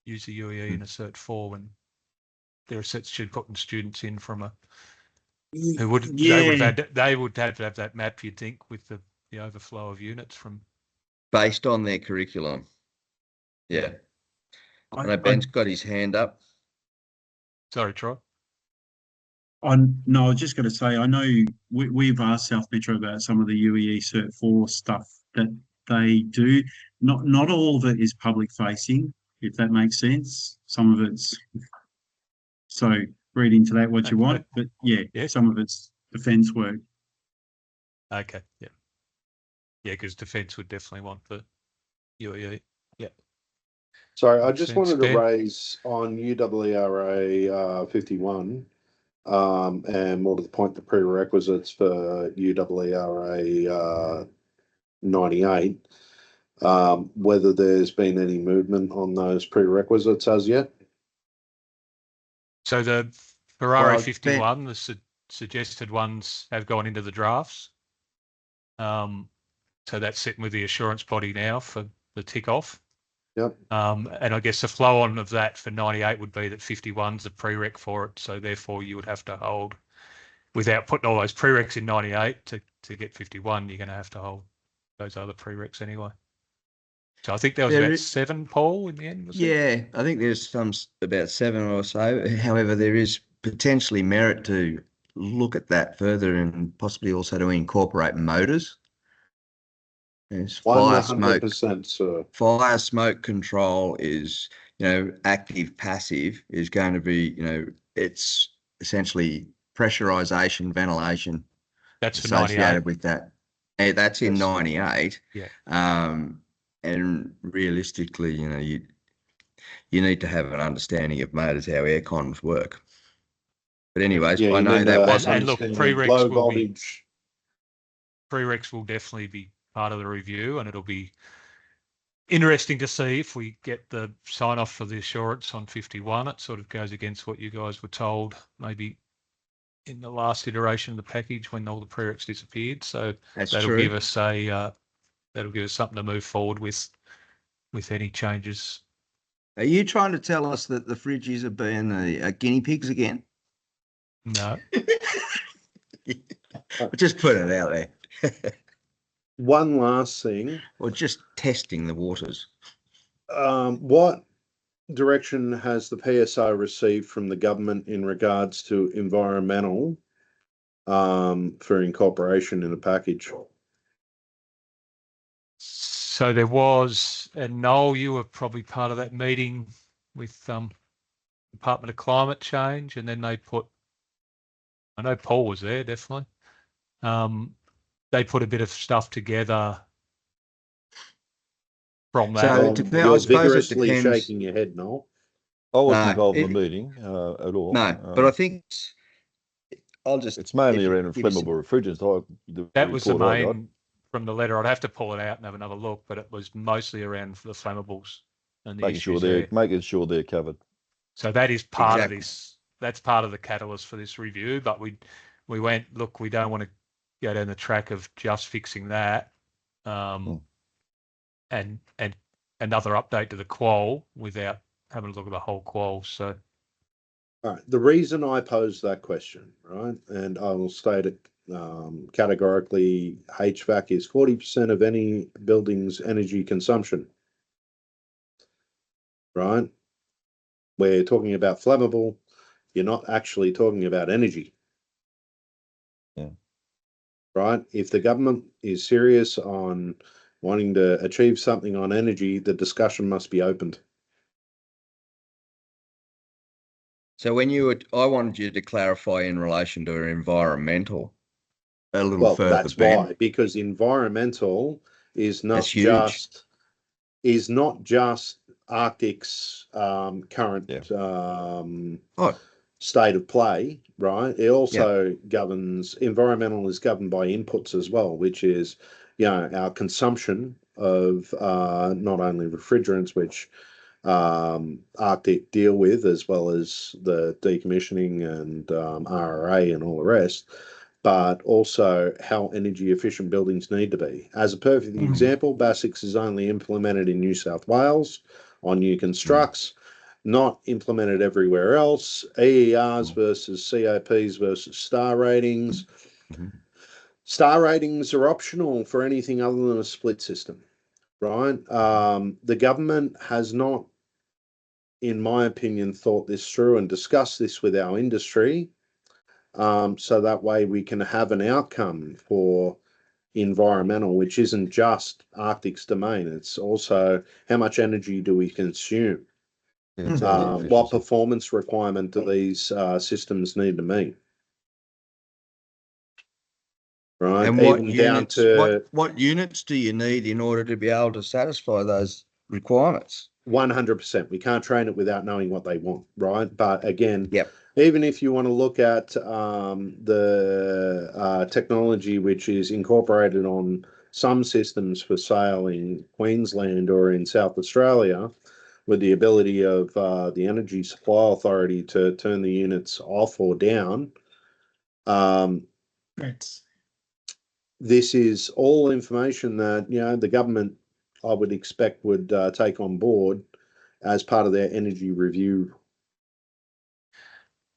use the UEE in a Cert 4 when there are sets should putting students in from a who would they would have to have that map, you'd think, with the overflow of units from based on their curriculum. Yeah. I know Ben's got his hand up. Sorry, Troy. No, I was just going to say, I know we've asked South Metro about some of the UEE Cert 4 stuff that they do. Not all of it is public facing, if that makes sense. Some of it's, so read into that what you want, but some of it's defence work. Okay, yeah. Yeah, because defence would definitely want the UEE. Yeah. Sorry, I just wanted to raise on UWERA 51, and more to the point, the prerequisites for UWERA 98, whether there's been any movement on those prerequisites as yet. So the Ferrari 51, the suggested ones have gone into the drafts. So that's sitting with the assurance body now for the tick off. Yep. And I guess the flow on of that for 98 would be that 51's a prereq for it. So therefore you would have to hold, without putting all those prereqs in 98 to get 51, you're going to have to hold those other prereqs anyway. So I think there was about 7, Paul, in the end, was it? I think there's about 7 or so. However, there is potentially merit to look at that further and possibly also to incorporate motors. There's fire smoke control is, active, passive is going to be, it's essentially pressurization, ventilation. That's associated with that. That's in 98. Yeah. And realistically, you need to have an understanding of motors, how air cons work. But anyways, I know that wasn't. And look, prereqs will definitely be part of the review, and it'll be interesting to see if we get the sign off for the assurance on 51. It sort of goes against what you guys were told maybe in the last iteration of the package when all the prereqs disappeared. So that'll give us that'll give us something to move forward with any changes. Are you trying to tell us that the fridges are being guinea pigs again? No. Just put it out there. One last thing. Or just testing the waters. What direction has the PSO received from the government in regards to environmental for incorporation in a package? So there was, and Noel, you were probably part of that meeting with Department of Climate Change, and then they put, I know Paul was there, definitely. They put a bit of stuff together from that. So You're vigorously shaking your head, Noel. I wasn't involved in the meeting at all. No, but I think it's mainly around flammable refrigerants. That was the main from the letter. I'd have to pull it out and have another look, but it was mostly around the flammables and the making sure they're covered. So that is part of this. That's part of the catalyst for this review. But we went, look, we don't want to go down the track of just fixing that, and another update to the qual without having a look at the whole qual. So. All right. The reason I posed that question, right, and I will state it categorically, HVAC is 40% of any building's energy consumption, right? We're talking about flammable. You're not actually talking about energy. Yeah. Right? If the government is serious on wanting to achieve something on energy, the discussion must be opened. So when I wanted you to clarify in relation to environmental a little further. That's why, because environmental is not just Arctic's current state of play, right? It also governs, environmental is governed by inputs as well, which is, our consumption of not only refrigerants, which Arctic deal with, as well as the decommissioning and RRA and all the rest, but also how energy efficient buildings need to be. As a perfect example, BASIX is only implemented in New South Wales on new constructs, not implemented everywhere else. EERs versus COPs versus star ratings. Star ratings are optional for anything other than a split system, right? The government has not, in my opinion, thought this through and discussed this with our industry. So that way we can have an outcome for environmental, which isn't just Arctic's domain. It's also how much energy do we consume? What performance requirement do these systems need to meet? Right. And what units do you need in order to be able to satisfy those requirements? 100%. We can't train it without knowing what they want, right? But again, even if you want to look at the technology which is incorporated on some systems for sale in Queensland or in South Australia, with the ability of the Energy Supply Authority to turn the units off or down, this is all information that the government, I would expect, would take on board as part of their energy review.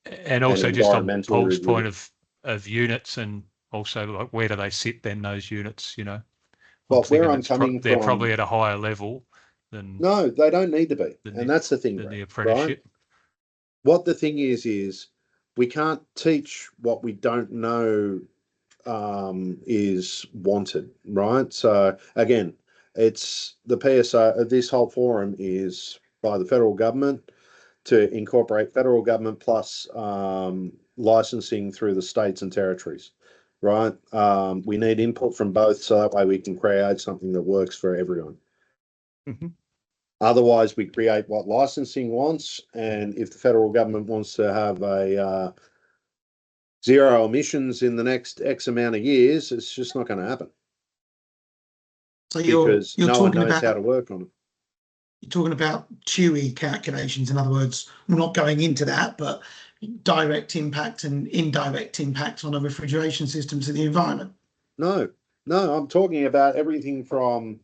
And also just on Paul's point of units, and also like where do they sit then, those units, Well, where I'm coming they're from, probably at a higher level than. No, they don't need to be. And that's the thing, the apprenticeship. Right? What the thing is we can't teach what we don't know is wanted, right? So again, it's the PSO, this whole forum is by the federal government to incorporate federal government plus licensing through the states and territories, right? We need input from both so that way we can create something that works for everyone. Otherwise, we create what licensing wants, and if the federal government wants to have a zero emissions in the next X amount of years, it's just not going to happen. So you're no one knows about how to work on it. You're talking about TUI calculations. In other words, we're not going into that, but direct impact and indirect impact on a refrigeration system to the environment. No, I'm talking about everything from,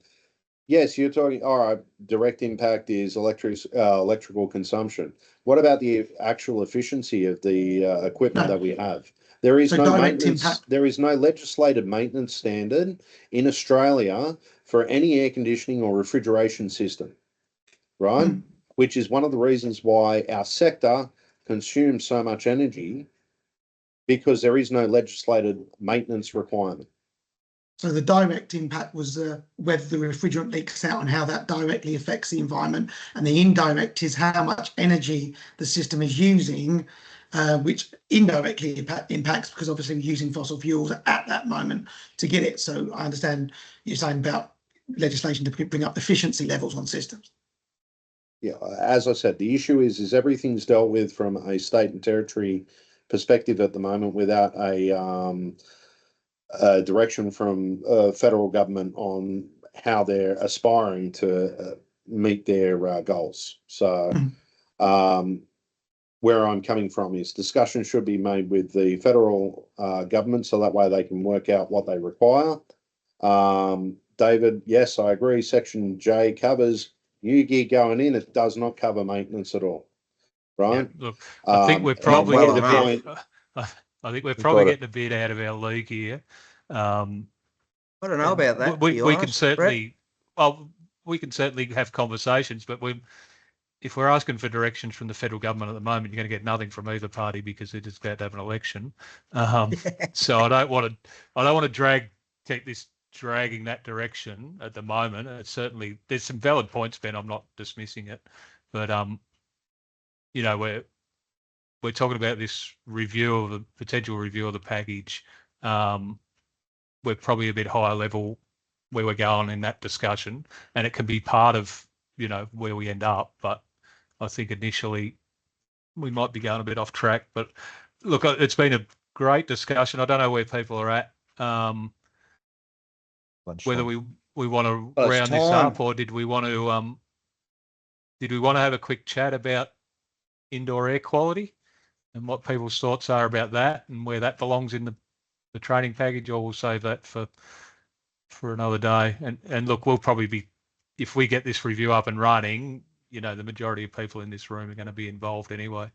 yes, you're talking, all right, direct impact is electrical consumption. What about the actual efficiency of the equipment that we have? There is So no direct maintenance. impact. There is no legislated maintenance standard in Australia for any air conditioning or refrigeration system, right? Which is one of the reasons why our sector consumes so much energy, because there is no legislated maintenance requirement. So the direct impact was whether the refrigerant leaks out and how that directly affects the environment, and the indirect is how much energy the system is using, which indirectly impacts, because obviously we're using fossil fuels at that moment to get it. So I understand you're saying about legislation to bring up efficiency levels on systems. Yeah, as I said, the issue is everything's dealt with from a state and territory perspective at the moment, without a direction from federal government on how they're aspiring to meet their goals. So where I'm coming from is discussion should be made with the federal government, so that way they can work out what they require. David, yes, I agree. Section J covers new gear going in. It does not cover maintenance at all. Right? Yeah, look, I think we're probably well getting a enough. bit, I think we're probably getting a bit out of our league here. I don't know about that. We can certainly, well, we can certainly have conversations, but if we're asking for directions from the federal government at the moment, you're going to get nothing from either party, because it is about to have an election. So I don't want to keep this dragging that direction at the moment. It's certainly, there's some valid points, Ben. I'm not dismissing it, but you know, we're talking about this review of the potential review of the package. We're probably a bit higher level where we're going in that discussion, and it can be part of, you know, where we end up. But I think initially we might be going a bit off track. But look, it's been a great discussion. I don't know where people are at. Whether we want to round this up, or did we want to have a quick chat about indoor air quality and what people's thoughts are about that, and where that belongs in the training package, or we'll save that for another day. And look, we'll probably be, if we get this review up and running, you know, the majority of people in this room are going to be involved anyway.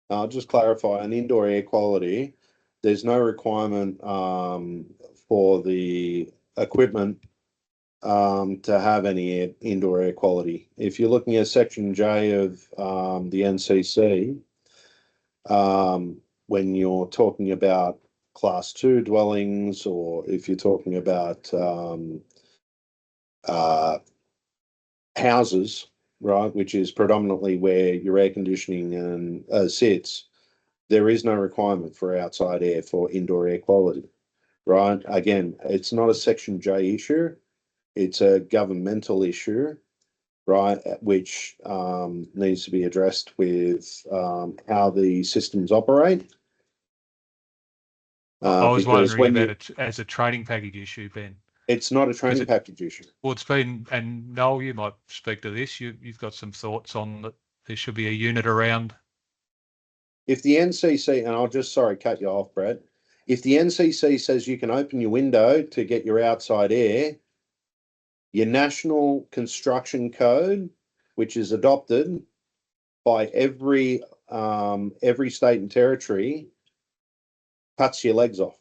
I'll just clarify, on indoor air quality, there's no requirement for the equipment to have any indoor air quality. If you're looking at Section J of the NCC, when you're talking about Class 2 dwellings, or if you're talking about houses, right, which is predominantly where your air conditioning and sits, there is no requirement for outside air for indoor air quality, right? Again, it's not a Section J issue. It's a governmental issue, right, which needs to be addressed with how the systems operate. I was wondering about it as a training package issue, Ben. It's not a training package issue. Well, it's been, and Noel, you might speak to this. You've got some thoughts on that. There should be a unit around. If the NCC, and I'll just, sorry, cut you off, Brad. If the NCC says you can open your window to get your outside air, your National Construction Code, which is adopted by every state and territory, cuts your legs off.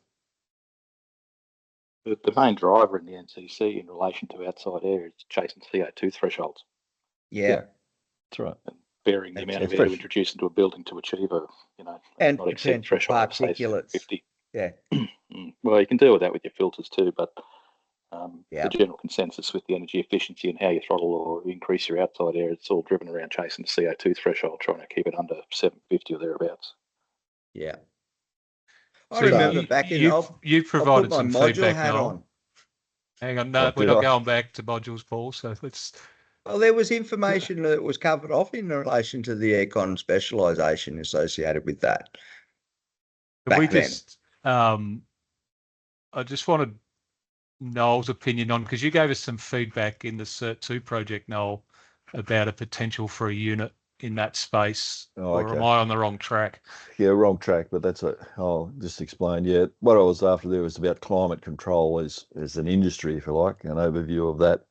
The main driver in the NCC in relation to outside air is chasing CO2 thresholds. Yeah, that's right. And varying the amount of air you introduce into a building to achieve a, you know, and not exceed threshold of, say, 50. Yeah. Well, you can deal with that with your filters too, but the general consensus with the energy efficiency and how you throttle or increase your outside air, it's all driven around chasing the CO2 threshold, trying to keep it under 750 or thereabouts. Yeah. I remember back in, you provided some feedback, hat on. Hang on, no, we're not going back to modules, Paul. So let's. Well, there was information that was covered off in relation to the aircon specialisation associated with that. Can we just? I just wanted Noel's opinion on, because you gave us some feedback in the Cert 2 project, Noel, about a potential for a unit in that space. Or am I on the wrong track? Yeah, wrong track, but that's I'll just explain. Yeah, what I was after there was about climate control as an industry, if you like, an overview of that,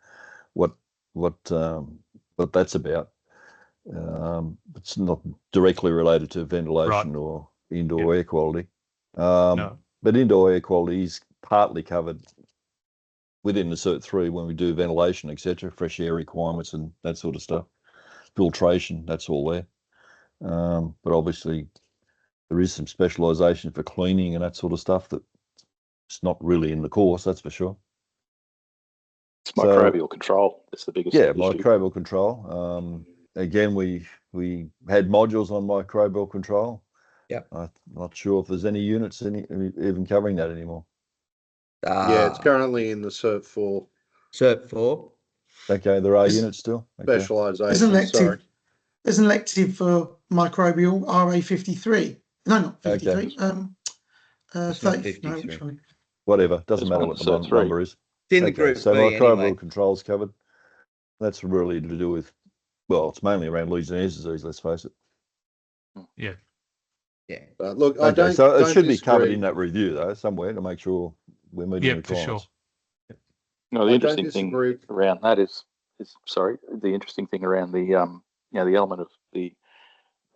what that's about. It's not directly related to ventilation or indoor air quality. No. But indoor air quality is partly covered within the Cert 3 when we do ventilation, etc., fresh air requirements and that sort of stuff. Filtration, that's all there. But obviously there is some specialisation for cleaning and that sort of stuff that it's not really in the course, that's for sure. It's microbial control. That's the biggest issue. Microbial control. Again, we had modules on microbial control. Yep. I'm not sure if there's any units even covering that anymore. Yeah, it's currently in the Cert 4. Cert 4. Okay, there are units still. Okay. Specialisation, sorry. There's an elective for microbial RA53. No, not 53. Okay. 30. No, which one? Whatever, doesn't matter what the number is. It's in the group so B microbial anyway. control's covered. That's really to do with, well, it's mainly around Legionnaire's disease, let's face it. Yeah. Yeah. Look, Okay, I don't. So it don't should be covered disagree. in that review, though, somewhere to make sure we're meeting the For requirements. sure. No, the interesting thing around that is the interesting thing around the the element of the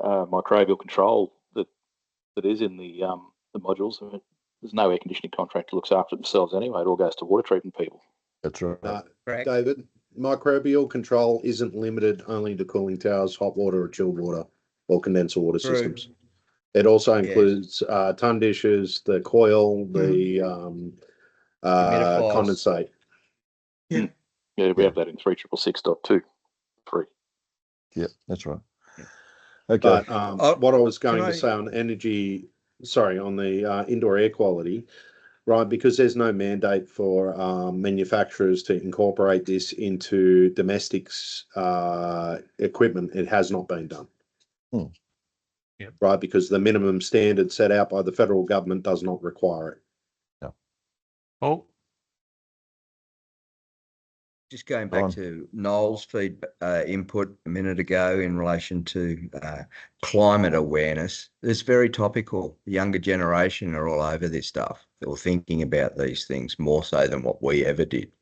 microbial control that is in the modules. I mean, there's no air conditioning contractor who looks after it themselves anyway. It all goes to water treatment people. That's right. David, microbial control isn't limited only to cooling towers, hot water or chilled water or condenser water systems. It also includes ton dishes, the coil, the condensate. Yeah. Yeah, we have that in 3666.2.3. Yeah, that's right. Okay. But what I was going to say on energy, on the indoor air quality, right, because there's no mandate for manufacturers to incorporate this into domestics equipment. It has not been done. Yep. Right, because the minimum standard set out by the federal government does not require it. No. Oh. Just going back to Noel's input a minute ago in relation to climate awareness, it's very topical. The younger generation are all over this stuff. They're thinking about these things more so than what we ever did.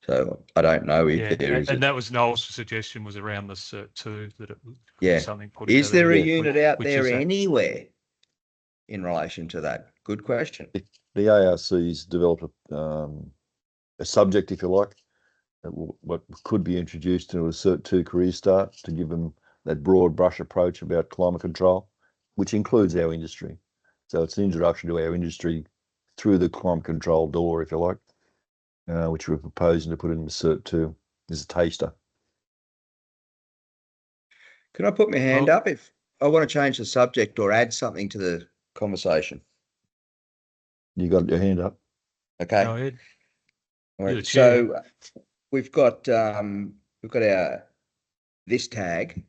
So I don't know if there is. And that was Noel's suggestion, was around the Cert 2, that it would be something put Is there a there, unit out there anywhere in relation to that? Good question. The ARC's developed a subject, if you like, what could be introduced to a Cert 2 career start to give them that broad brush approach about climate control, which includes our industry. So it's an introduction to our industry through the climate control door, if you like, which we're proposing to put in the Cert 2 as a taster. Can I put my hand up if I want to change the subject or add something to the conversation? You got your hand up. Okay. Go ahead. All right. So we've got our this tag,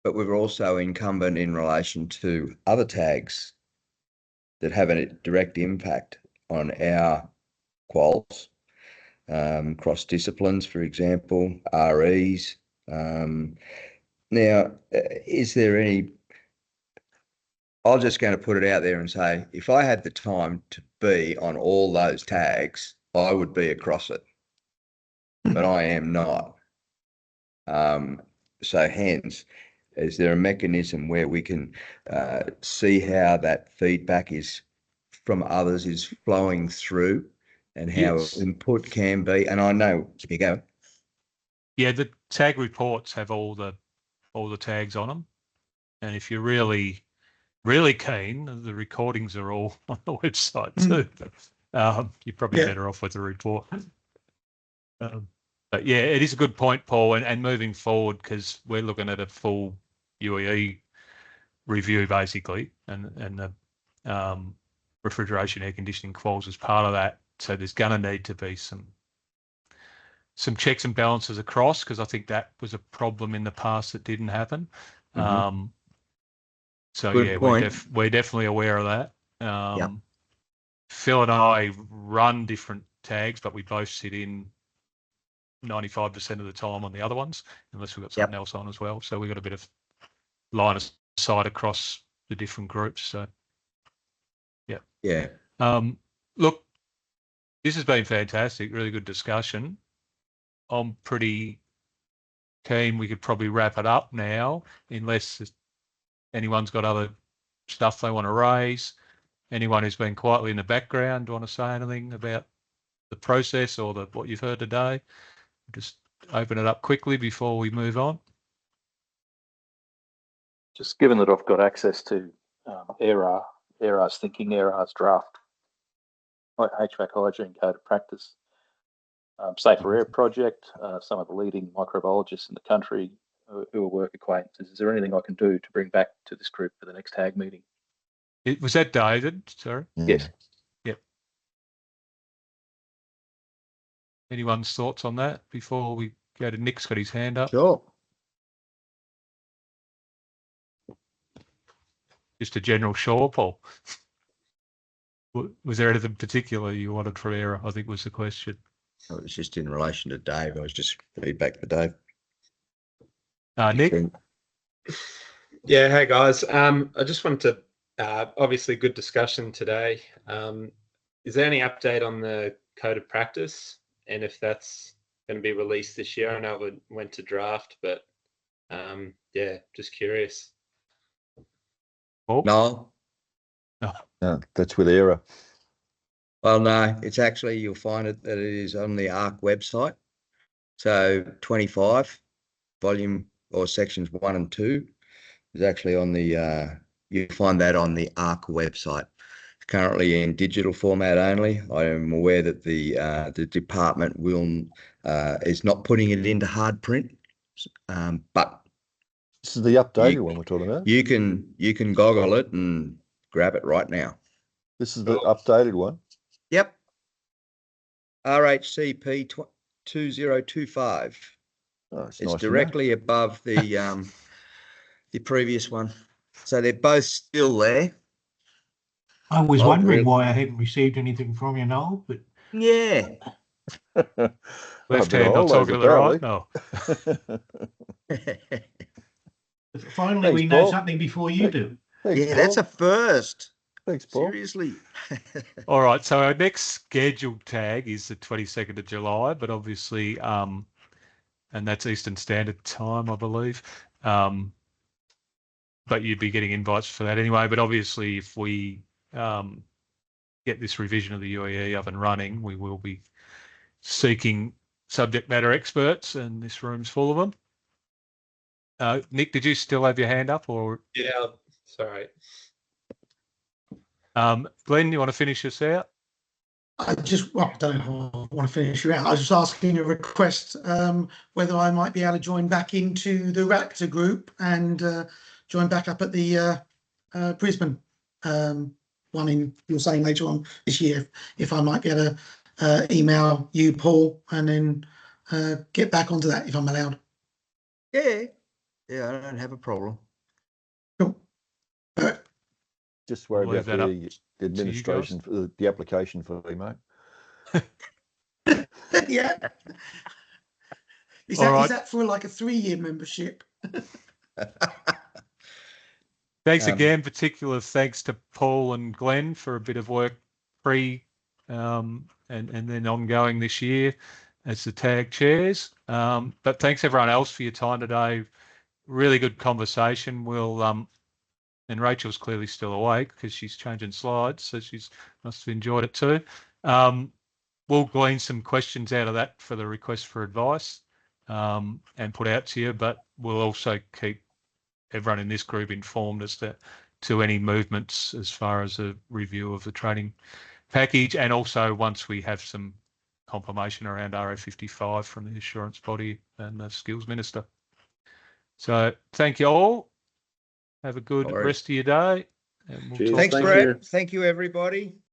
but we're also incumbent in relation to other tags that have a direct impact on our quals, cross disciplines, for example, REs. Now, is there any? I'm just going to put it out there and say, if I had the time to be on all those tags, I would be across it, but I am not. So hence, is there a mechanism where we can see how that feedback is from others is flowing through and how input can be? And I know, you go. Yeah, the tag reports have all the tags on them. And if you're really keen, the recordings are all on the website too. You're probably better off with the report. But yeah, it is a good point, Paul, and moving forward, because we're looking at a full UEE review basically, and the refrigeration air conditioning quals as part of that. So there's going to need to be some checks and balances across, because I think that was a problem in the past that didn't happen. So good yeah, point. we're definitely aware of that. Phil and I run different tags, but we both sit in 95% of the time on the other ones, unless we've got something else on as well. So we've got a bit of line of sight across the different groups. So look, this has been fantastic, really good discussion. I'm pretty keen we could probably wrap it up now, unless anyone's got other stuff they want to raise. Anyone who's been quietly in the background want to say anything about the process or what you've heard today? Just open it up quickly before we move on. Just given that I've got access to ARA's thinking, ARA's draft, HVAC hygiene code of practice, safer air project, some of the leading microbiologists in the country who are work acquaintances. Is there anything I can do to bring back to this group for the next TAG meeting? Was that David? Sorry. Yes. Yep. Anyone's thoughts on that before we go to Nick's got his hand up? Sure. Just a general sure, Paul. Was there anything particular you wanted from ERA, I think was the question. It was just in relation to Dave. I was just feedback for Dave. Nick? Yeah, hey guys. I just wanted to, obviously good discussion today. Is there any update on the code of practice and if that's going to be released this year? I know it went to draft, but yeah, just curious. Oh. No, that's with ERA. Well, no, it's actually, you'll find it that it is on the ARC website. So 25 volume or sections 1 and 2 is actually on the, you find that on the ARC website. It's currently in digital format only. I am aware that the department is not putting it into hard print, but this is the updated one we're talking about. You can goggle it and grab it right now. This is the updated one. Yep. RHCP 2025. Oh, it's nice directly above the the previous one. So they're both still there. I was wondering why I hadn't received anything from you, Noel, but yeah. Left hand not talking to the right. No. Finally, Thanks, we know Paul. something before you do. Thanks, yeah, Paul. that's a first. Thanks, Paul. Seriously. All right. So our next scheduled tag is the 22nd of July, but obviously, and that's Eastern Standard Time, I believe. But you'd be getting invites for that anyway. But obviously, if we get this revision of the UEE up and running, we will be seeking subject matter experts, and this room's full of them. Nick, did you still have your hand up, or? Yeah, sorry. Glenn, you want to finish us out? I don't know if I want to finish you out. I was just asking a request whether I might be able to join back into the Raptor group and join back up at the Brisbane one in, you're saying later on this year, if I might be able to email you, Paul, and then get back onto that if I'm allowed. Yeah, I don't have a problem. Cool. Just worry about the administration for the application fee, mate. Yeah. Is that for like a 3-year membership? Thanks again. Particular thanks to Paul and Glenn for a bit of work and then ongoing this year as the tag chairs. But thanks everyone else for your time today. Really good conversation. And Rachel's clearly still awake because she's changing slides, so she's must have enjoyed it too. We'll glean some questions out of that for the request for advice and put out to you, but we'll also keep everyone in this group informed as to any movements as far as a review of the training package, and also once we have some confirmation around RO55 from the assurance body and the skills minister. So thank you all. Have a good rest of your day. And we'll Thanks, Brett. Thank you, everybody.